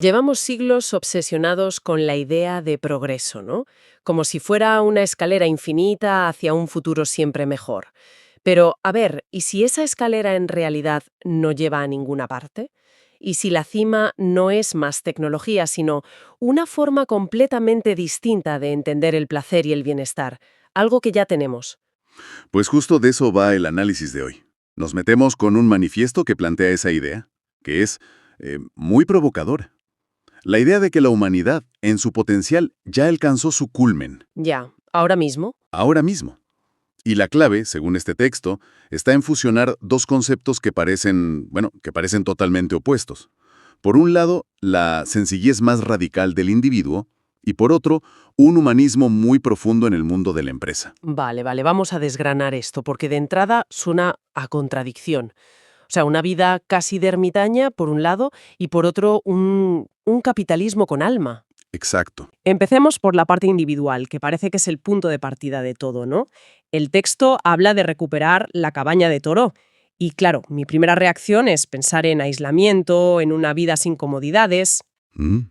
Llevamos siglos obsesionados con la idea de progreso, ¿no? Como si fuera una escalera infinita hacia un futuro siempre mejor. Pero, a ver, ¿y si esa escalera en realidad no lleva a ninguna parte? ¿Y si la cima no es más tecnología, sino una forma completamente distinta de entender el placer y el bienestar? Algo que ya tenemos. Pues justo de eso va el análisis de hoy. Nos metemos con un manifiesto que plantea esa idea, que es muy provocadora. La idea de que la humanidad, en su potencial, ya alcanzó su culmen, Ya, ahora mismo. ahora mismo. Y la clave, según este texto, está en fusionar dos conceptos que parecen totalmente opuestos. Por un lado, la sencillez más radical del individuo, y por otro, un humanismo muy profundo en el mundo de la empresa. Vale, vamos a desgranar esto, porque de entrada suena a contradicción. O sea, una vida casi de ermitaña, por un lado, y por otro, un capitalismo con alma. Exacto. Empecemos por la parte individual, que parece que es el punto de partida de todo, ¿no? El texto habla de recuperar la cabaña de Toro. Y claro, mi primera reacción es pensar en aislamiento, en una vida sin comodidades. Mm,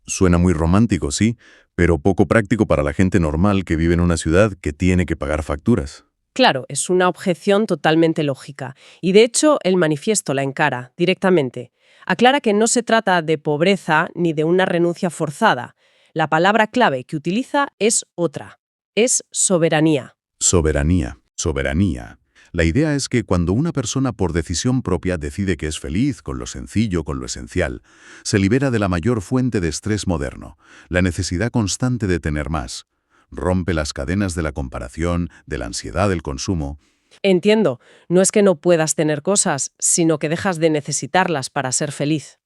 Suena muy romántico, sí, pero poco práctico para la gente normal que vive en una ciudad que tiene que pagar facturas. Claro, es una objeción totalmente lógica. Y de hecho, el manifiesto la encara directamente. Aclara que no se trata de pobreza ni de una renuncia forzada. La palabra clave que utiliza es otra. Es soberanía. Soberanía, soberanía. La idea es que cuando una persona por decisión propia decide que es feliz con lo sencillo, con lo esencial, se libera de la mayor fuente de estrés moderno, la necesidad constante de tener más. Rompe las cadenas de la comparación, de la ansiedad del consumo. Entiendo, no es que no puedas tener cosas, sino que dejas de necesitarlas para ser feliz.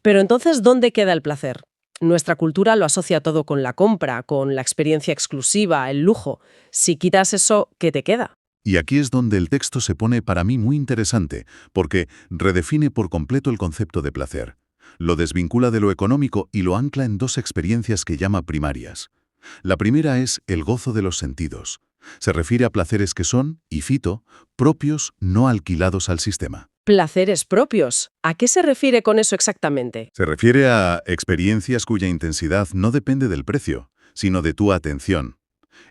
Pero entonces, ¿dónde queda el placer? Nuestra cultura lo asocia todo con la compra, con la experiencia exclusiva, el lujo. Si quitas eso, ¿qué te queda? Y aquí es donde el texto se pone para mí muy interesante, porque redefine por completo el concepto de placer. Lo desvincula de lo económico y lo ancla en dos experiencias que llama primarias. La primera es el gozo de los sentidos. Se refiere a placeres que son, y cito, propios, no alquilados al sistema. Placeres propios. ¿A qué se refiere con eso exactamente? Se refiere a experiencias cuya intensidad no depende del precio, sino de tu atención.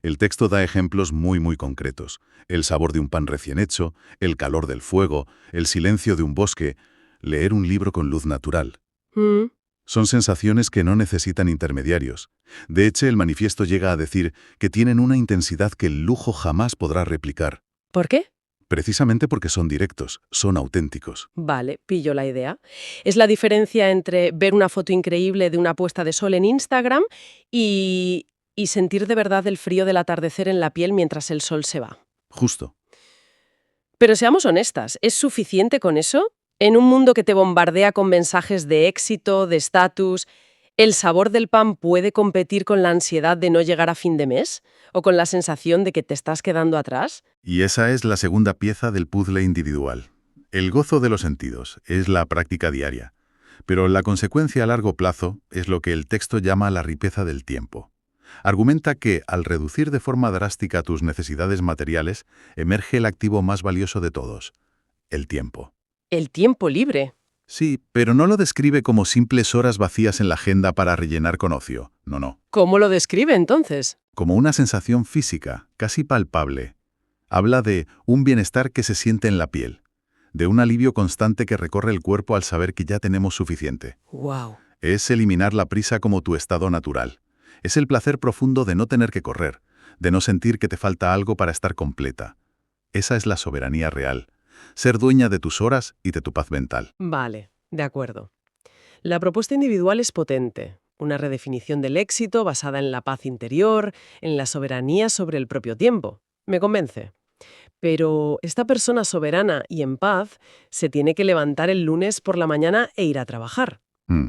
El texto da ejemplos muy concretos. El sabor de un pan recién hecho, el calor del fuego, el silencio de un bosque, leer un libro con luz natural. Mm, Son sensaciones que no necesitan intermediarios. De hecho, el manifiesto llega a decir que tienen una intensidad que el lujo jamás podrá replicar, ¿Por qué? precisamente porque son directos, son auténticos. Vale, pillo la idea. Es la diferencia entre ver una foto increíble de una puesta de sol en Instagram y sentir de verdad el frío del atardecer en la piel mientras el sol se va. Justo. Pero seamos honestas, ¿es suficiente con eso? En un mundo que te bombardea con mensajes de éxito, de estatus, ¿el sabor del pan puede competir con la ansiedad de no llegar a fin de mes? ¿O con la sensación de que te estás quedando atrás? Y esa es la segunda pieza del puzzle individual. El gozo de los sentidos es la práctica diaria, pero la consecuencia a largo plazo es lo que el texto llama la riqueza del tiempo. Argumenta que, al reducir de forma drástica tus necesidades materiales, emerge el activo más valioso de todos, el tiempo. El tiempo libre. Sí, pero no lo describe como simples horas vacías en la agenda para rellenar con ocio. No. ¿Cómo lo describe entonces? Como una sensación física, casi palpable. Habla de un bienestar que se siente en la piel, de un alivio constante que recorre el cuerpo al saber que ya tenemos suficiente. ¡Wow! Es eliminar la prisa como tu estado natural. Es el placer profundo de no tener que correr, de no sentir que te falta algo para estar completa. Esa es la soberanía real. Ser dueña de tus horas y de tu paz mental. Vale, de acuerdo. La propuesta individual es potente. Una redefinición del éxito basada en la paz interior, en la soberanía sobre el propio tiempo. Me convence. Pero esta persona soberana y en paz se tiene que levantar el lunes por la mañana e ir a trabajar. Mm.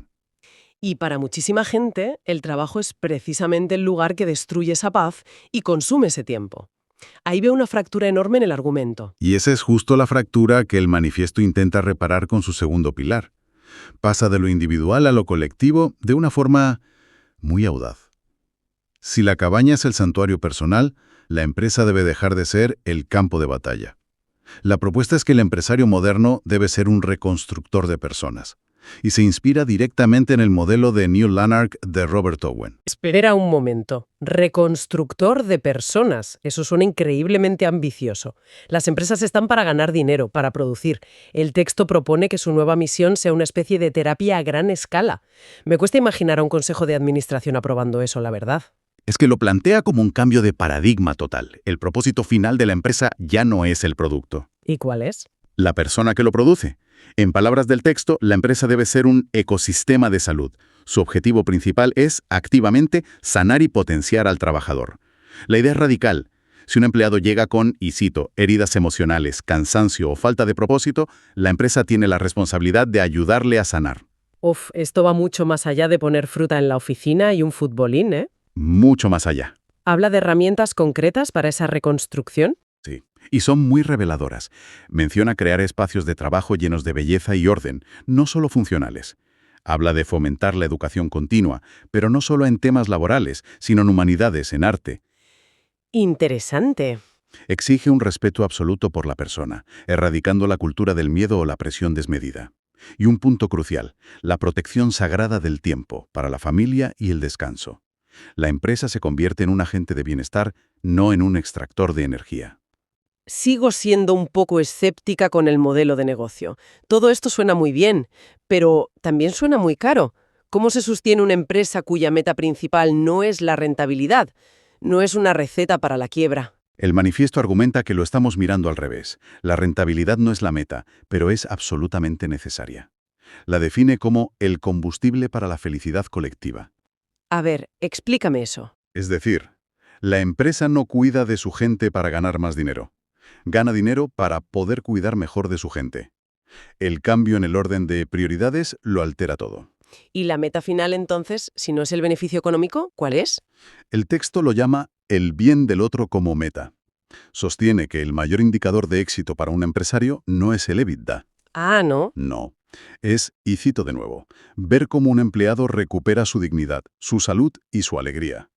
Y para muchísima gente, el trabajo es precisamente el lugar que destruye esa paz y consume ese tiempo. Ahí veo una fractura enorme en el argumento. Y esa es justo la fractura que el manifiesto intenta reparar con su segundo pilar. Pasa de lo individual a lo colectivo de una forma muy audaz. Si la cabaña es el santuario personal, la empresa debe dejar de ser el campo de batalla. La propuesta es que el empresario moderno debe ser un reconstructor de personas. y se inspira directamente en el modelo de New Lanark de Robert Owen. Espera un momento. Reconstructor de personas. Eso suena increíblemente ambicioso. Las empresas están para ganar dinero, para producir. El texto propone que su nueva misión sea una especie de terapia a gran escala. Me cuesta imaginar a un consejo de administración aprobando eso, la verdad. Es que lo plantea como un cambio de paradigma total. El propósito final de la empresa ya no es el producto. ¿Y cuál es? La persona que lo produce. En palabras del texto, la empresa debe ser un ecosistema de salud. Su objetivo principal es, activamente, sanar y potenciar al trabajador. La idea es radical. Si un empleado llega con, y cito, heridas emocionales, cansancio o falta de propósito, la empresa tiene la responsabilidad de ayudarle a sanar. Uf, esto va mucho más allá de poner fruta en la oficina y un futbolín, ¿eh? Mucho más allá. ¿Habla de herramientas concretas para esa reconstrucción? Sí. Y son muy reveladoras. Menciona crear espacios de trabajo llenos de belleza y orden, no solo funcionales. Habla de fomentar la educación continua, pero no solo en temas laborales, sino en humanidades, en arte. Interesante. Exige un respeto absoluto por la persona, erradicando la cultura del miedo o la presión desmedida. Y un punto crucial, la protección sagrada del tiempo, para la familia y el descanso. La empresa se convierte en un agente de bienestar, no en un extractor de energía. Sigo siendo un poco escéptica con el modelo de negocio. Todo esto suena muy bien, pero también suena muy caro. ¿Cómo se sostiene una empresa cuya meta principal no es la rentabilidad? No es una receta para la quiebra. El manifiesto argumenta que lo estamos mirando al revés. La rentabilidad no es la meta, pero es absolutamente necesaria. La define como el combustible para la felicidad colectiva. A ver, explícame eso. Es decir, la empresa no cuida de su gente para ganar más dinero. Gana dinero para poder cuidar mejor de su gente. El cambio en el orden de prioridades lo altera todo. ¿Y la meta final entonces, si no es el beneficio económico, cuál es? El texto lo llama el bien del otro como meta. Sostiene que el mayor indicador de éxito para un empresario no es el EBITDA. Ah, ¿no? No. Es, y cito de nuevo, ver cómo un empleado recupera su dignidad, su salud y su alegría.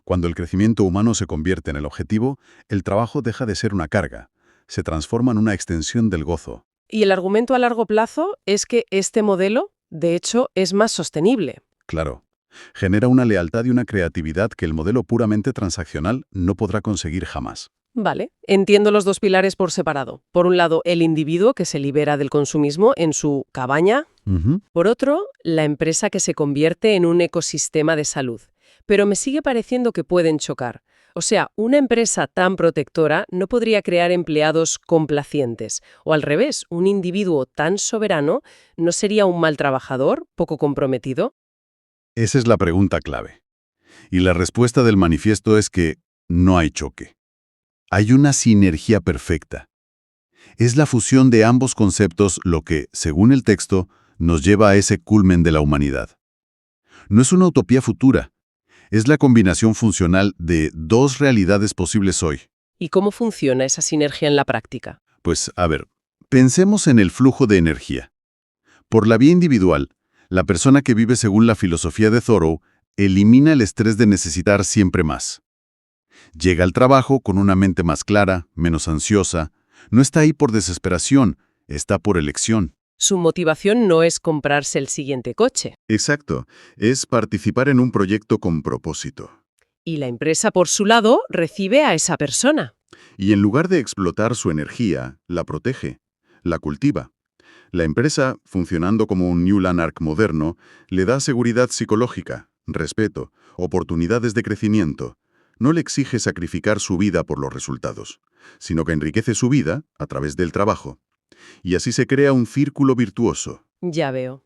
Cuando el crecimiento humano se convierte en el objetivo, el trabajo deja de ser una carga, se transforma en una extensión del gozo. Y el argumento a largo plazo es que este modelo, de hecho, es más sostenible. Claro, genera una lealtad y una creatividad que el modelo puramente transaccional no podrá conseguir jamás. Vale, entiendo los dos pilares por separado. Por un lado, el individuo que se libera del consumismo en su cabaña. Por otro, la empresa que se convierte en un ecosistema de salud. Pero me sigue pareciendo que pueden chocar. O sea, una empresa tan protectora no podría crear empleados complacientes. O al revés, un individuo tan soberano no sería un mal trabajador, poco comprometido. Esa es la pregunta clave. Y la respuesta del manifiesto es que no hay choque. Hay una sinergia perfecta. Es la fusión de ambos conceptos lo que, según el texto, nos lleva a ese culmen de la humanidad. No es una utopía futura. Es la combinación funcional de dos realidades posibles hoy. ¿Y cómo funciona esa sinergia en la práctica? Pues, a ver, pensemos en el flujo de energía. Por la vía individual, la persona que vive según la filosofía de Thoreau elimina el estrés de necesitar siempre más. Llega al trabajo con una mente más clara, menos ansiosa. No está ahí por desesperación, está por elección. Su motivación no es comprarse el siguiente coche. Exacto, es participar en un proyecto con propósito. Y la empresa, por su lado, recibe a esa persona. Y en lugar de explotar su energía, la protege, la cultiva. La empresa, funcionando como un New Lanark moderno, le da seguridad psicológica, respeto, oportunidades de crecimiento. No le exige sacrificar su vida por los resultados, sino que enriquece su vida a través del trabajo. Y así se crea un círculo virtuoso. Ya veo.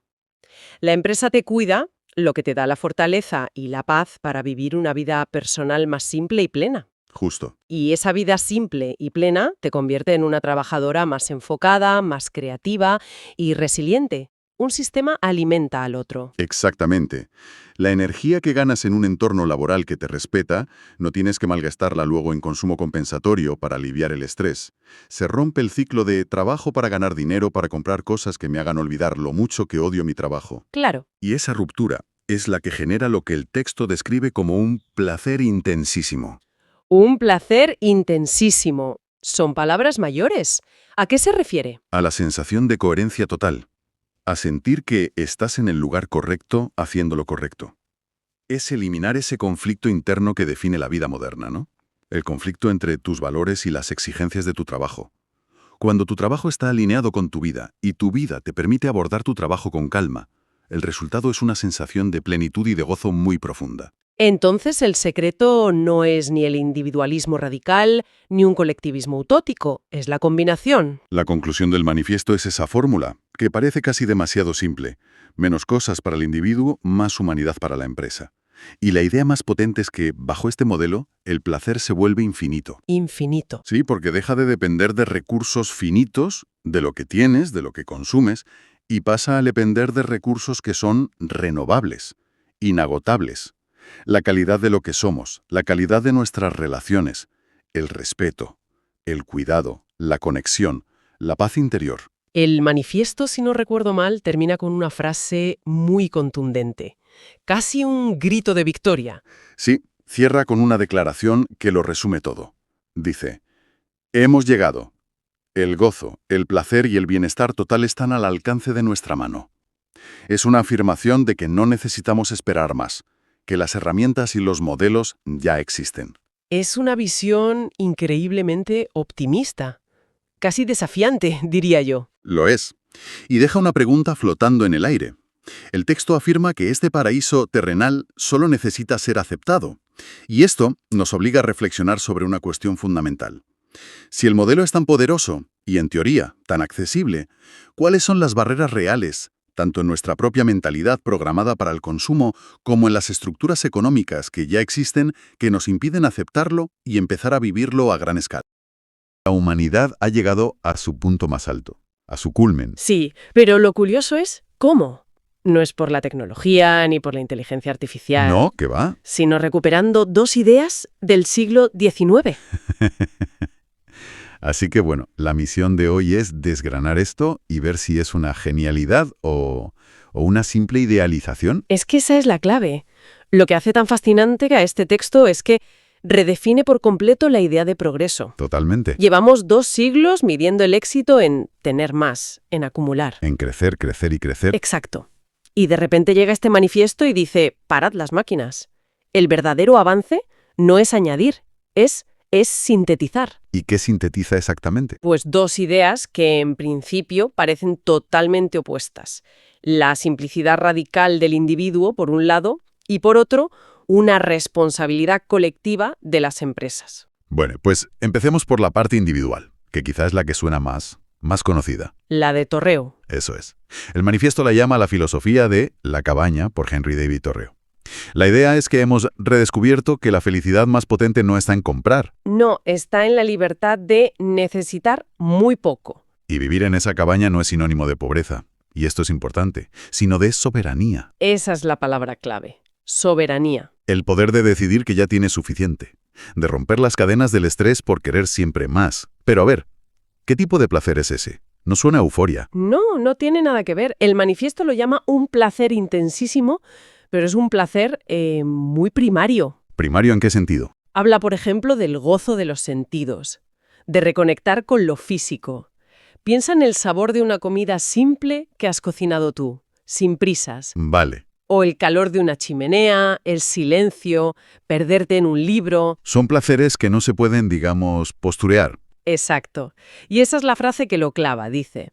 La empresa te cuida, lo que te da la fortaleza y la paz para vivir una vida personal más simple y plena. Justo. Y esa vida simple y plena te convierte en una trabajadora más enfocada, más creativa y resiliente. Un sistema alimenta al otro. Exactamente. La energía que ganas en un entorno laboral que te respeta, no tienes que malgastarla luego en consumo compensatorio para aliviar el estrés. Se rompe el ciclo de trabajo para ganar dinero para comprar cosas que me hagan olvidar lo mucho que odio mi trabajo. Claro. Y esa ruptura es la que genera lo que el texto describe como un placer intensísimo. Un placer intensísimo. Son palabras mayores. ¿A qué se refiere? A la sensación de coherencia total. a sentir que estás en el lugar correcto haciendo lo correcto. Es eliminar ese conflicto interno que define la vida moderna, ¿no? El conflicto entre tus valores y las exigencias de tu trabajo. Cuando tu trabajo está alineado con tu vida y tu vida te permite abordar tu trabajo con calma, el resultado es una sensación de plenitud y de gozo muy profunda. Entonces el secreto no es ni el individualismo radical ni un colectivismo utópico, es la combinación. La conclusión del manifiesto es esa fórmula, que parece casi demasiado simple. Menos cosas para el individuo, más humanidad para la empresa. Y la idea más potente es que, bajo este modelo, el placer se vuelve infinito. Infinito. Sí, porque deja de depender de recursos finitos, de lo que tienes, de lo que consumes, y pasa a depender de recursos que son renovables, inagotables. La calidad de lo que somos, la calidad de nuestras relaciones, el respeto, el cuidado, la conexión, la paz interior. El manifiesto, si no recuerdo mal, termina con una frase muy contundente, casi un grito de victoria. Sí, cierra con una declaración que lo resume todo. Dice, hemos llegado. El gozo, el placer y el bienestar total están al alcance de nuestra mano. Es una afirmación de que no necesitamos esperar más, que las herramientas y los modelos ya existen. Es una visión increíblemente optimista, casi desafiante, diría yo. Lo es. Y deja una pregunta flotando en el aire. El texto afirma que este paraíso terrenal solo necesita ser aceptado. Y esto nos obliga a reflexionar sobre una cuestión fundamental. Si el modelo es tan poderoso y, en teoría, tan accesible, ¿cuáles son las barreras reales, tanto en nuestra propia mentalidad programada para el consumo como en las estructuras económicas que ya existen que nos impiden aceptarlo y empezar a vivirlo a gran escala? La humanidad ha llegado a su punto más alto, a su culmen. Sí, pero lo curioso es ¿cómo? No es por la tecnología ni por la inteligencia artificial. No, ¿qué va? Sino recuperando dos ideas del siglo XIX. Así que bueno, la misión de hoy es desgranar esto y ver si es una genialidad o una simple idealización. Es que esa es la clave. Lo que hace tan fascinante a este texto es que redefine por completo la idea de progreso. Totalmente. Llevamos 2 siglos midiendo el éxito en tener más, en acumular. En crecer, crecer y crecer. Exacto. Y de repente llega este manifiesto y dice, parad las máquinas. El verdadero avance no es añadir, es sintetizar. ¿Y qué sintetiza exactamente? Pues 2 ideas que en principio parecen totalmente opuestas. La simplicidad radical del individuo, por un lado, y por otro, una responsabilidad colectiva de las empresas. Bueno, pues empecemos por la parte individual, que quizás es la que suena más conocida. La de Torreo. Eso es. El manifiesto la llama la filosofía de La cabaña por Henry David Thoreau. La idea es que hemos redescubierto que la felicidad más potente no está en comprar. No, está en la libertad de necesitar muy poco. Y vivir en esa cabaña no es sinónimo de pobreza, y esto es importante, sino de soberanía. Esa es la palabra clave. Soberanía. El poder de decidir que ya tienes suficiente, de romper las cadenas del estrés por querer siempre más. Pero a ver, ¿qué tipo de placer es ese? ¿No suena a euforia? No tiene nada que ver. El manifiesto lo llama un placer intensísimo, pero es un placer muy primario. ¿Primario en qué sentido? Habla, por ejemplo, del gozo de los sentidos, de reconectar con lo físico. Piensa en el sabor de una comida simple que has cocinado tú, sin prisas. Vale. O el calor de una chimenea, el silencio, perderte en un libro. Son placeres que no se pueden, digamos, posturear. Exacto. Y esa es la frase que lo clava, dice.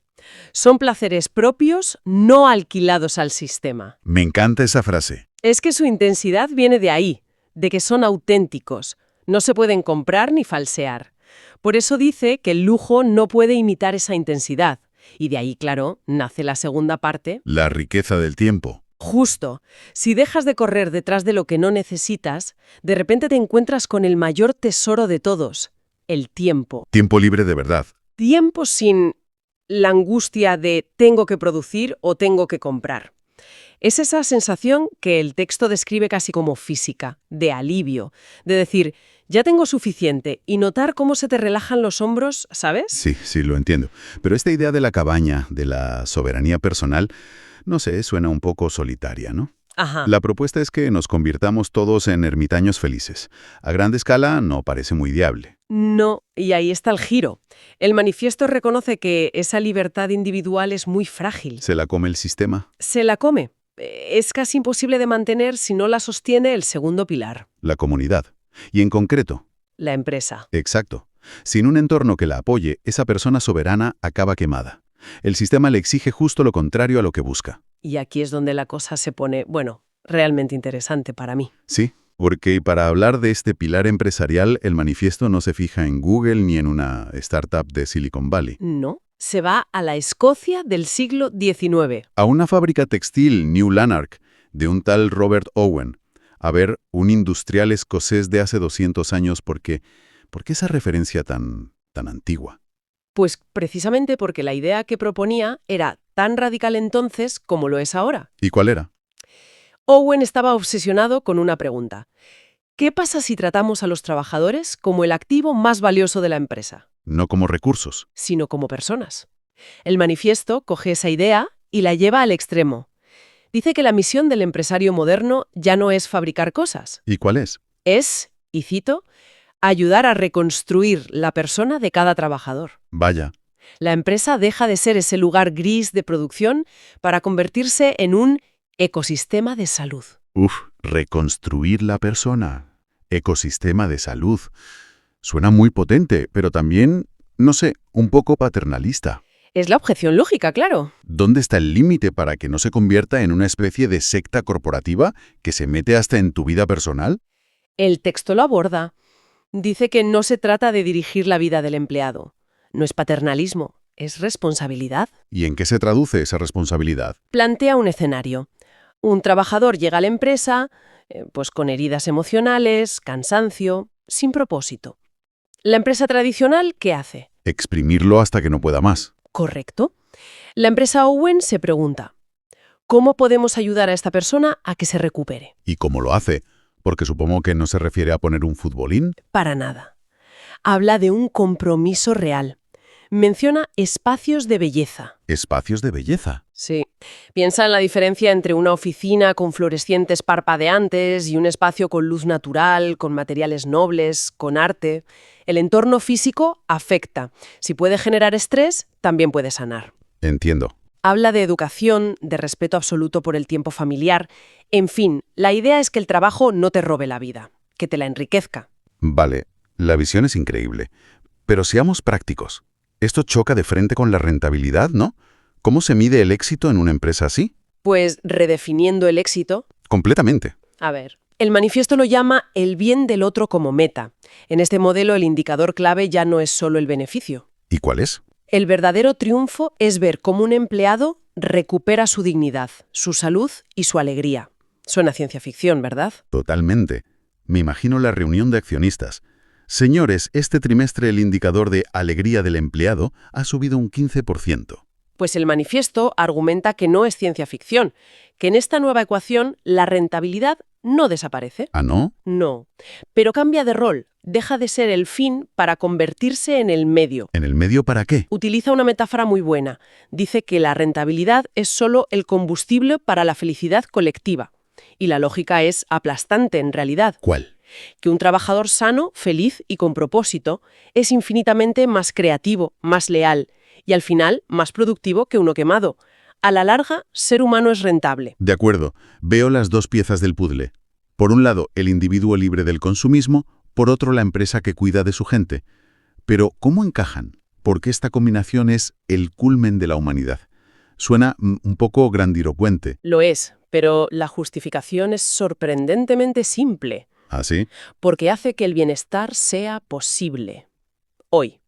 Son placeres propios, no alquilados al sistema. Me encanta esa frase. Es que su intensidad viene de ahí, de que son auténticos, no se pueden comprar ni falsear. Por eso dice que el lujo no puede imitar esa intensidad. Y de ahí, claro, nace la segunda parte. La riqueza del tiempo. Justo. Si dejas de correr detrás de lo que no necesitas, de repente te encuentras con el mayor tesoro de todos, el tiempo. Tiempo libre de verdad. Tiempo sin la angustia de tengo que producir o tengo que comprar. Es esa sensación que el texto describe casi como física, de alivio, de decir, ya tengo suficiente, y notar cómo se te relajan los hombros, ¿sabes? Sí, lo entiendo. Pero esta idea de la cabaña, de la soberanía personal, no sé, suena un poco solitaria, ¿no? Ajá. La propuesta es que nos convirtamos todos en ermitaños felices. A gran escala no parece muy viable. No, y ahí está el giro. El manifiesto reconoce que esa libertad individual es muy frágil. ¿Se la come el sistema? Se la come. Es casi imposible de mantener si no la sostiene el segundo pilar, La comunidad. Y en concreto, la empresa. exacto. Sin un entorno que la apoye, esa persona soberana acaba quemada. El sistema le exige justo lo contrario a lo que busca. Y aquí es donde la cosa se pone, bueno, realmente interesante para mí. Sí, porque para hablar de este pilar empresarial, el manifiesto no se fija en Google ni en una startup de Silicon Valley. No, se va a la Escocia del siglo XIX. A una fábrica textil, New Lanark, de un tal Robert Owen. A ver, un industrial escocés de hace 200 años, ¿por qué esa referencia tan antigua? Pues precisamente porque la idea que proponía era tan radical entonces como lo es ahora. ¿Y cuál era? Owen estaba obsesionado con una pregunta. ¿Qué pasa si tratamos a los trabajadores como el activo más valioso de la empresa, No como recursos. sino como personas? El manifiesto coge esa idea y la lleva al extremo. Dice que la misión del empresario moderno ya no es fabricar cosas. ¿Y cuál es? Es, y cito, ayudar a reconstruir la persona de cada trabajador. Vaya, La empresa deja de ser ese lugar gris de producción para convertirse en un ecosistema de salud. reconstruir la persona. Ecosistema de salud. Suena muy potente, pero también, no sé, un poco paternalista. Es la objeción lógica, claro. ¿Dónde está el límite para que no se convierta en una especie de secta corporativa que se mete hasta en tu vida personal? El texto lo aborda. Dice que no se trata de dirigir la vida del empleado. No es paternalismo, es responsabilidad. ¿Y en qué se traduce esa responsabilidad? Plantea un escenario. Un trabajador llega a la empresa, pues con heridas emocionales, cansancio, sin propósito. ¿La empresa tradicional qué hace? Exprimirlo hasta que no pueda más. Correcto. La empresa Owen se pregunta, ¿cómo podemos ayudar a esta persona a que se recupere? ¿Y cómo lo hace? Porque supongo que no se refiere a poner un futbolín. Para nada. Habla de un compromiso real. Menciona espacios de belleza. Espacios de belleza. Sí. Piensa en la diferencia entre una oficina con fluorescientes parpadeantes y un espacio con luz natural, con materiales nobles, con arte. El entorno físico afecta. Si puede generar estrés, también puede sanar. Entiendo. Habla de educación, de respeto absoluto por el tiempo familiar. En fin, la idea es que el trabajo no te robe la vida, que te la enriquezca. Vale, la visión es increíble. Pero seamos prácticos. Esto choca de frente con la rentabilidad, ¿no? ¿Cómo se mide el éxito en una empresa así? Pues redefiniendo el éxito. Completamente. A ver, el manifiesto lo llama el bien del otro como meta. En este modelo el indicador clave ya no es solo el beneficio. ¿Y cuál es? El verdadero triunfo es ver cómo un empleado recupera su dignidad, su salud y su alegría. Suena ciencia ficción, ¿verdad? Totalmente. Me imagino la reunión de accionistas. Señores, este trimestre el indicador de alegría del empleado ha subido un 15%. Pues el manifiesto argumenta que no es ciencia ficción, que en esta nueva ecuación la rentabilidad no desaparece. ¿Ah, no? No, pero cambia de rol, deja de ser el fin para convertirse en el medio. ¿En el medio para qué? Utiliza una metáfora muy buena. Dice que la rentabilidad es solo el combustible para la felicidad colectiva. Y la lógica es aplastante en realidad. ¿Cuál? Que un trabajador sano, feliz y con propósito es infinitamente más creativo, más leal y al final más productivo que uno quemado. A la larga, ser humano es rentable. De acuerdo, veo las dos piezas del puzzle. Por un lado, el individuo libre del consumismo, por otro, la empresa que cuida de su gente. Pero, ¿cómo encajan? Porque esta combinación es el culmen de la humanidad. Suena un poco grandilocuente. Lo es, pero la justificación es sorprendentemente simple, ¿Ah, sí? porque hace que el bienestar sea posible. Hoy,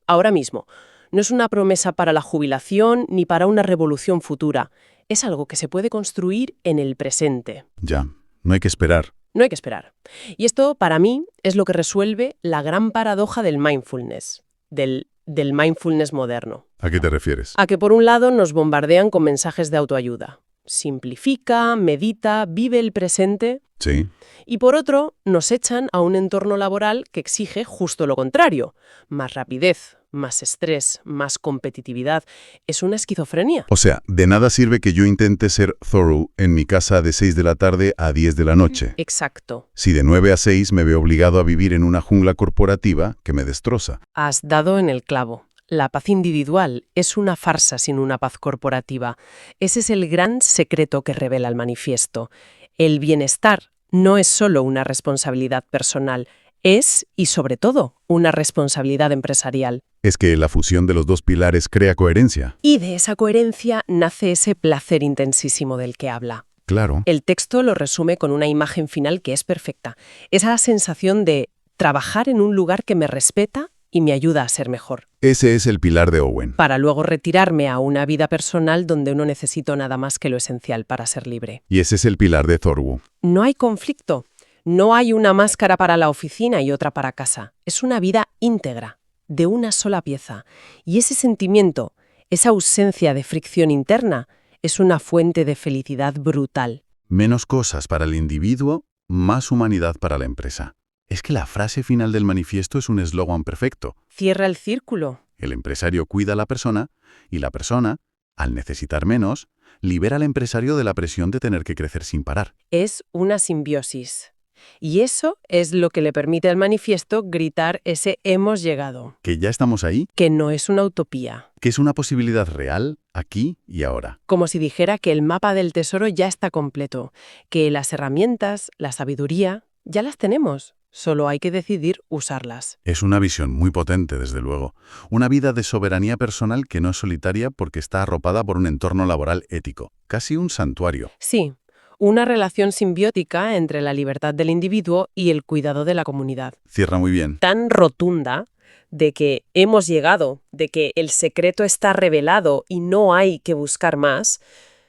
ahora mismo. No es una promesa para la jubilación ni para una revolución futura. Es algo que se puede construir en el presente. Ya, no hay que esperar. No hay que esperar. Y esto, para mí, es lo que resuelve la gran paradoja del mindfulness, del mindfulness moderno. ¿A qué te refieres? A que, por un lado, nos bombardean con mensajes de autoayuda. Simplifica, medita, vive el presente. Sí. Y por otro, nos echan a un entorno laboral que exige justo lo contrario. Más rapidez, más estrés, más competitividad. Es una esquizofrenia. O sea, de nada sirve que yo intente ser thorough en mi casa de 6 de la tarde a 10 de la noche. Exacto. Si de 9 a 6 me veo obligado a vivir en una jungla corporativa que me destroza. Has dado en el clavo. La paz individual es una farsa sin una paz corporativa. Ese es el gran secreto que revela el manifiesto. El bienestar no es solo una responsabilidad personal, es, y sobre todo, una responsabilidad empresarial. Es que la fusión de los dos pilares crea coherencia. Y de esa coherencia nace ese placer intensísimo del que habla. Claro. El texto lo resume con una imagen final que es perfecta. Esa sensación de trabajar en un lugar que me respeta y me ayuda a ser mejor. Ese es el pilar de Owen. Para luego retirarme a una vida personal donde no necesito nada más que lo esencial para ser libre. Y ese es el pilar de Thorwu. No hay conflicto. No hay una máscara para la oficina y otra para casa. Es una vida íntegra, de una sola pieza. Y ese sentimiento, esa ausencia de fricción interna, es una fuente de felicidad brutal. Menos cosas para el individuo, más humanidad para la empresa. Es que la frase final del manifiesto es un eslogan perfecto. Cierra el círculo. El empresario cuida a la persona y la persona, al necesitar menos, libera al empresario de la presión de tener que crecer sin parar. Es una simbiosis. Y eso es lo que le permite al manifiesto gritar ese hemos llegado. Que ya estamos ahí, Que no es una utopía. que es una posibilidad real, aquí y ahora. Como si dijera que el mapa del tesoro ya está completo, que las herramientas, la sabiduría, ya las tenemos. Solo hay que decidir usarlas. Es una visión muy potente, desde luego. Una vida de soberanía personal que no es solitaria porque está arropada por un entorno laboral ético. Casi un santuario. Sí, una relación simbiótica entre la libertad del individuo y el cuidado de la comunidad. Cierra muy bien. Tan rotunda de que hemos llegado, de que el secreto está revelado y no hay que buscar más,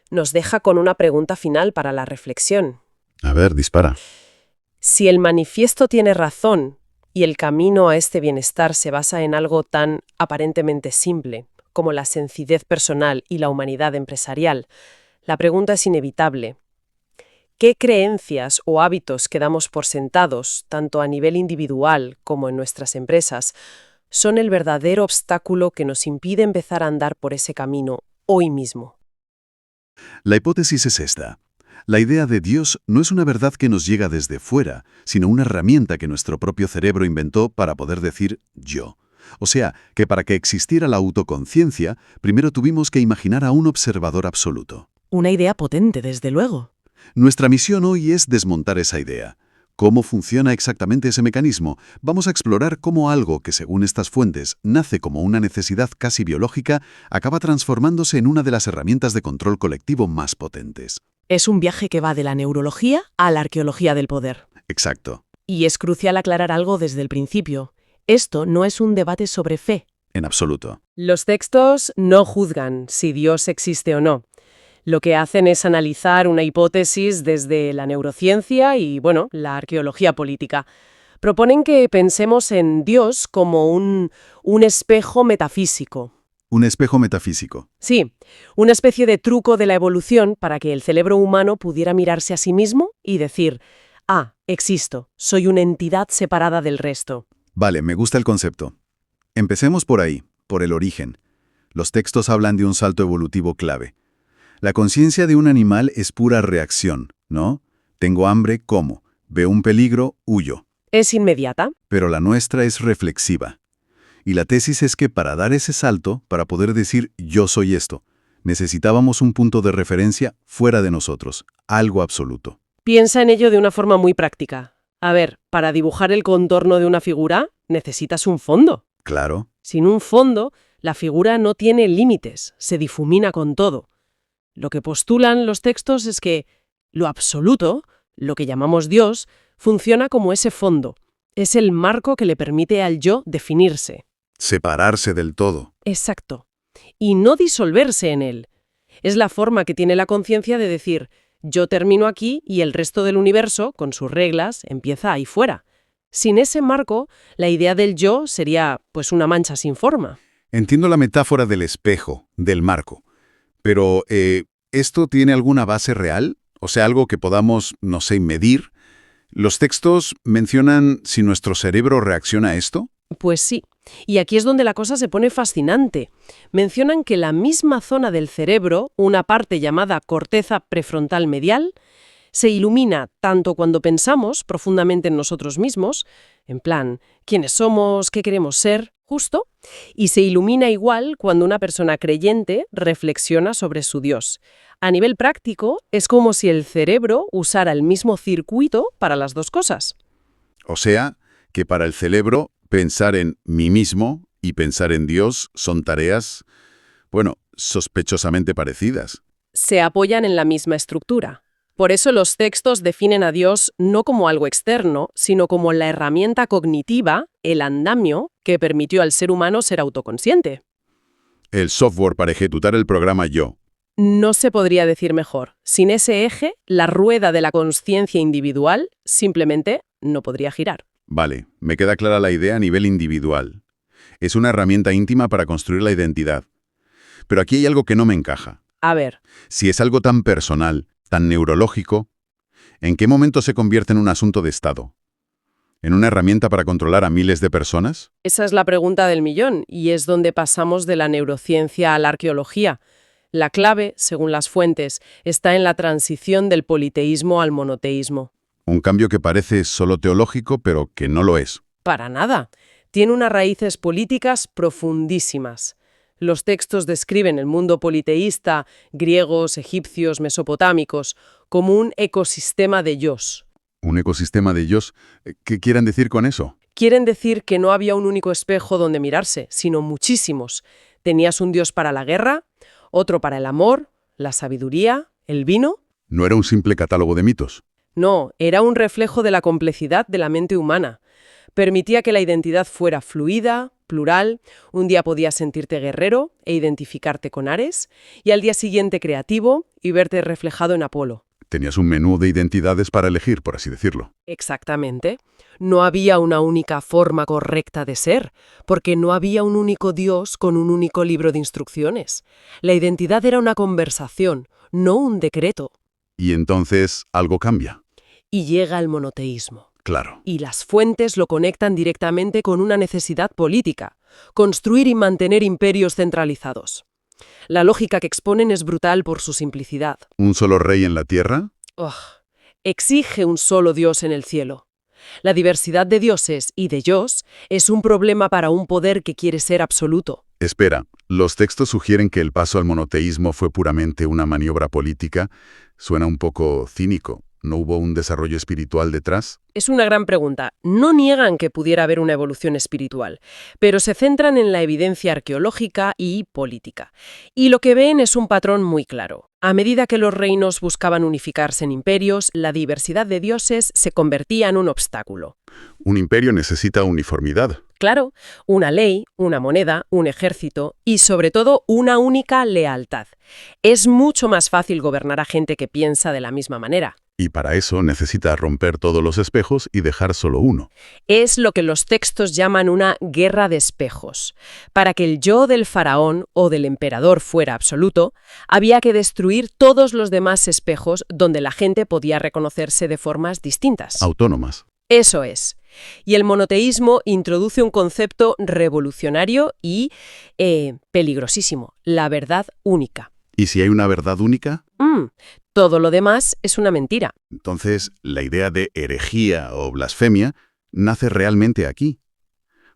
nos deja con una pregunta final para la reflexión. A ver, dispara. Si el manifiesto tiene razón y el camino a este bienestar se basa en algo tan aparentemente simple como la sencillez personal y la humanidad empresarial, la pregunta es inevitable. ¿Qué creencias o hábitos que damos por sentados, tanto a nivel individual como en nuestras empresas, son el verdadero obstáculo que nos impide empezar a andar por ese camino hoy mismo? La hipótesis es esta. La idea de Dios no es una verdad que nos llega desde fuera, sino una herramienta que nuestro propio cerebro inventó para poder decir yo. O sea, que para que existiera la autoconciencia, primero tuvimos que imaginar a un observador absoluto. Una idea potente, desde luego. Nuestra misión hoy es desmontar esa idea. ¿Cómo funciona exactamente ese mecanismo? Vamos a explorar cómo algo que, según estas fuentes, nace como una necesidad casi biológica, acaba transformándose en una de las herramientas de control colectivo más potentes. Es un viaje que va de la neurología a la arqueología del poder. Exacto. Y es crucial aclarar algo desde el principio. Esto no es un debate sobre fe. En absoluto. Los textos no juzgan si Dios existe o no. Lo que hacen es analizar una hipótesis desde la neurociencia y, la arqueología política. Proponen que pensemos en Dios como un espejo metafísico. Un espejo metafísico. Sí, una especie de truco de la evolución para que el cerebro humano pudiera mirarse a sí mismo y decir, existo, soy una entidad separada del resto. Vale, me gusta el concepto. Empecemos por ahí, por el origen. Los textos hablan de un salto evolutivo clave. La conciencia de un animal es pura reacción, ¿no? Tengo hambre, como. Veo un peligro, huyo. Es inmediata. Pero la nuestra es reflexiva. Y la tesis es que para dar ese salto, para poder decir yo soy esto, necesitábamos un punto de referencia fuera de nosotros, algo absoluto. Piensa en ello de una forma muy práctica. A ver, para dibujar el contorno de una figura, necesitas un fondo. Claro. Sin un fondo, la figura no tiene límites, se difumina con todo. Lo que postulan los textos es que lo absoluto, lo que llamamos Dios, funciona como ese fondo. Es el marco que le permite al yo definirse. Separarse del todo. Exacto. Y no disolverse en él. Es la forma que tiene la conciencia de decir, yo termino aquí y el resto del universo, con sus reglas, empieza ahí fuera. Sin ese marco, la idea del yo sería, una mancha sin forma. Entiendo la metáfora del espejo, del marco. Pero, ¿esto tiene alguna base real? O sea, algo que podamos, medir. ¿Los textos mencionan si nuestro cerebro reacciona a esto? Pues sí. Y aquí es donde la cosa se pone fascinante. Mencionan que la misma zona del cerebro, una parte llamada corteza prefrontal medial, se ilumina tanto cuando pensamos profundamente en nosotros mismos, en plan, ¿quiénes somos? ¿Qué queremos ser? Justo. Y se ilumina igual cuando una persona creyente reflexiona sobre su Dios. A nivel práctico, es como si el cerebro usara el mismo circuito para las dos cosas. O sea, que para el cerebro, pensar en mí mismo y pensar en Dios son tareas, bueno, sospechosamente parecidas. Se apoyan en la misma estructura. Por eso los textos definen a Dios no como algo externo, sino como la herramienta cognitiva, el andamio, que permitió al ser humano ser autoconsciente. El software para ejecutar el programa yo. No se podría decir mejor. Sin ese eje, la rueda de la consciencia individual simplemente no podría girar. Vale, me queda clara la idea a nivel individual. Es una herramienta íntima para construir la identidad. Pero aquí hay algo que no me encaja. A ver, Si es algo tan personal, tan neurológico, ¿en qué momento se convierte en un asunto de Estado? ¿En una herramienta para controlar a miles de personas? esa es la pregunta del millón, y es donde pasamos de la neurociencia a la arqueología. La clave, según las fuentes, está en la transición del politeísmo al monoteísmo. Un cambio que parece solo teológico, pero que no lo es. Para nada. Tiene unas raíces políticas profundísimas. Los textos describen el mundo politeísta, griegos, egipcios, mesopotámicos, como un ecosistema de yos. ¿Un ecosistema de ellos? ¿Qué quieren decir con eso? Quieren decir que no había un único espejo donde mirarse, sino muchísimos. Tenías un dios para la guerra, otro para el amor, la sabiduría, el vino. No era un simple catálogo de mitos. No, era un reflejo de la complejidad de la mente humana. Permitía que la identidad fuera fluida, plural. Un día podías sentirte guerrero e identificarte con Ares, y al día siguiente creativo y verte reflejado en Apolo. Tenías un menú de identidades para elegir, por así decirlo. Exactamente. No había una única forma correcta de ser, porque no había un único Dios con un único libro de instrucciones. La identidad era una conversación, no un decreto. Y entonces algo cambia. Y llega el monoteísmo. Claro. Y las fuentes lo conectan directamente con una necesidad política: construir y mantener imperios centralizados. La lógica que exponen es brutal por su simplicidad. ¿Un solo rey en la tierra? Ugh. Exige un solo Dios en el cielo. La diversidad de dioses y de yos es un problema para un poder que quiere ser absoluto. Espera, los textos sugieren que el paso al monoteísmo fue puramente una maniobra política. Suena un poco cínico. ¿No hubo un desarrollo espiritual detrás? Es una gran pregunta. No niegan que pudiera haber una evolución espiritual, pero se centran en la evidencia arqueológica y política. Y lo que ven es un patrón muy claro. A medida que los reinos buscaban unificarse en imperios, la diversidad de dioses se convertía en un obstáculo. Un imperio necesita uniformidad. Claro, una ley, una moneda, un ejército y, sobre todo, una única lealtad. Es mucho más fácil gobernar a gente que piensa de la misma manera. Y para eso necesita romper todos los espejos y dejar solo uno. Es lo que los textos llaman una guerra de espejos. Para que el yo del faraón o del emperador fuera absoluto, había que destruir todos los demás espejos donde la gente podía reconocerse de formas distintas. Autónomas. Eso es. Y el monoteísmo introduce un concepto revolucionario y peligrosísimo: la verdad única. ¿Y si hay una verdad única? Todo lo demás es una mentira. Entonces, la idea de herejía o blasfemia nace realmente aquí,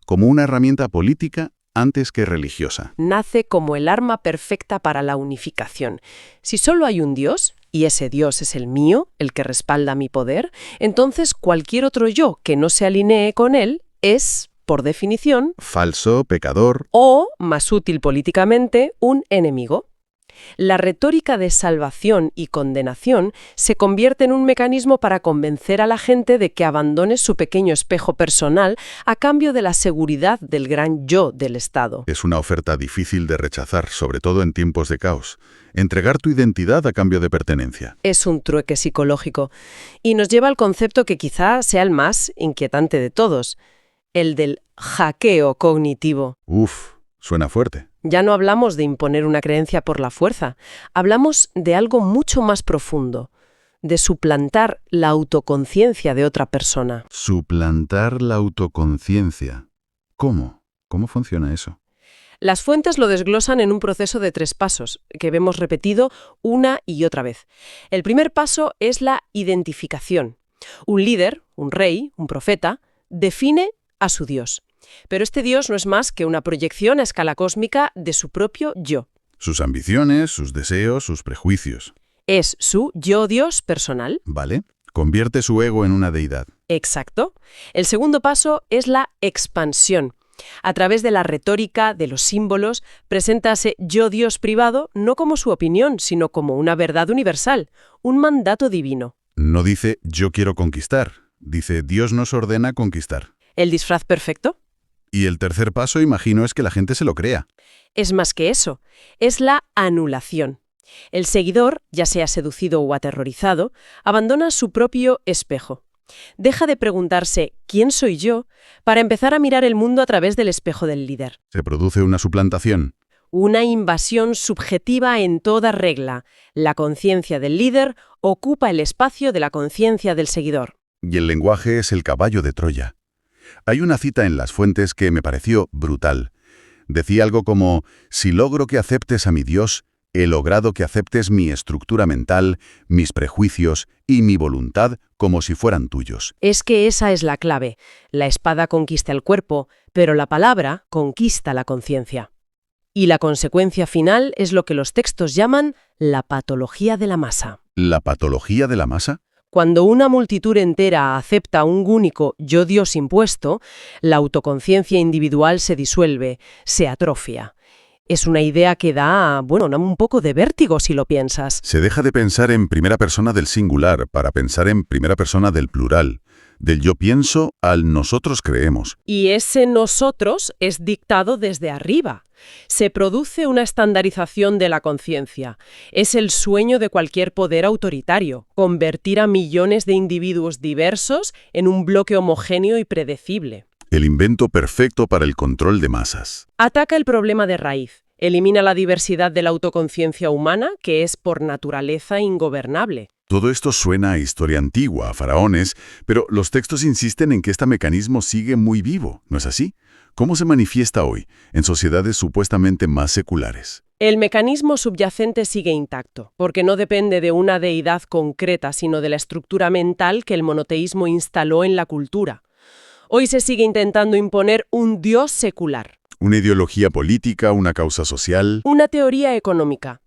como una herramienta política antes que religiosa. Nace como el arma perfecta para la unificación. Si solo hay un Dios, y ese Dios es el mío, el que respalda mi poder, entonces cualquier otro yo que no se alinee con él es, por definición, Falso, pecador. o, más útil políticamente, un enemigo. La retórica de salvación y condenación se convierte en un mecanismo para convencer a la gente de que abandone su pequeño espejo personal a cambio de la seguridad del gran yo del Estado. Es una oferta difícil de rechazar, sobre todo en tiempos de caos. Entregar tu identidad a cambio de pertenencia. Es un trueque psicológico y nos lleva al concepto que quizá sea el más inquietante de todos, el del hackeo cognitivo. Uf, suena fuerte. Ya no hablamos de imponer una creencia por la fuerza, hablamos de algo mucho más profundo, de suplantar la autoconciencia de otra persona. Suplantar la autoconciencia. ¿Cómo? ¿Cómo funciona eso? Las fuentes lo desglosan en un proceso de 3 pasos, que vemos repetido una y otra vez. El primer paso es la identificación. Un líder, un rey, un profeta, define a su Dios. Pero este Dios no es más que una proyección a escala cósmica de su propio yo. Sus ambiciones, sus deseos, sus prejuicios. Es su yo-Dios personal. ¿Vale? Convierte su ego en una deidad. Exacto. El segundo paso es la expansión. A través de la retórica, de los símbolos, presenta ese yo-Dios privado no como su opinión, sino como una verdad universal, un mandato divino. No dice yo quiero conquistar, dice Dios nos ordena conquistar. ¿El disfraz perfecto? Y el tercer paso, imagino, es que la gente se lo crea. Es más que eso, es la anulación. El seguidor, ya sea seducido o aterrorizado, abandona su propio espejo. Deja de preguntarse ¿quién soy yo? Para empezar a mirar el mundo a través del espejo del líder. Se produce una suplantación. Una invasión subjetiva en toda regla. La conciencia del líder ocupa el espacio de la conciencia del seguidor. Y el lenguaje es el caballo de Troya. Hay una cita en las fuentes que me pareció brutal. Decía algo como, si logro que aceptes a mi Dios, he logrado que aceptes mi estructura mental, mis prejuicios y mi voluntad como si fueran tuyos. Es que esa es la clave. La espada conquista el cuerpo, pero la palabra conquista la conciencia. Y la consecuencia final es lo que los textos llaman la patología de la masa. ¿La patología de la masa? Cuando una multitud entera acepta un único yo-Dios impuesto, la autoconciencia individual se disuelve, se atrofia. Es una idea que da, un poco de vértigo si lo piensas. Se deja de pensar en primera persona del singular para pensar en primera persona del plural. Del yo pienso al nosotros creemos. Y ese nosotros es dictado desde arriba. Se produce una estandarización de la conciencia. Es el sueño de cualquier poder autoritario, convertir a millones de individuos diversos en un bloque homogéneo y predecible. El invento perfecto para el control de masas. Ataca el problema de raíz. Elimina la diversidad de la autoconciencia humana, que es por naturaleza ingobernable. Todo esto suena a historia antigua, a faraones, pero los textos insisten en que este mecanismo sigue muy vivo, ¿no es así? ¿Cómo se manifiesta hoy, en sociedades supuestamente más seculares? El mecanismo subyacente sigue intacto, porque no depende de una deidad concreta, sino de la estructura mental que el monoteísmo instaló en la cultura. Hoy se sigue intentando imponer un Dios secular. Una ideología política, una causa social. Una teoría económica.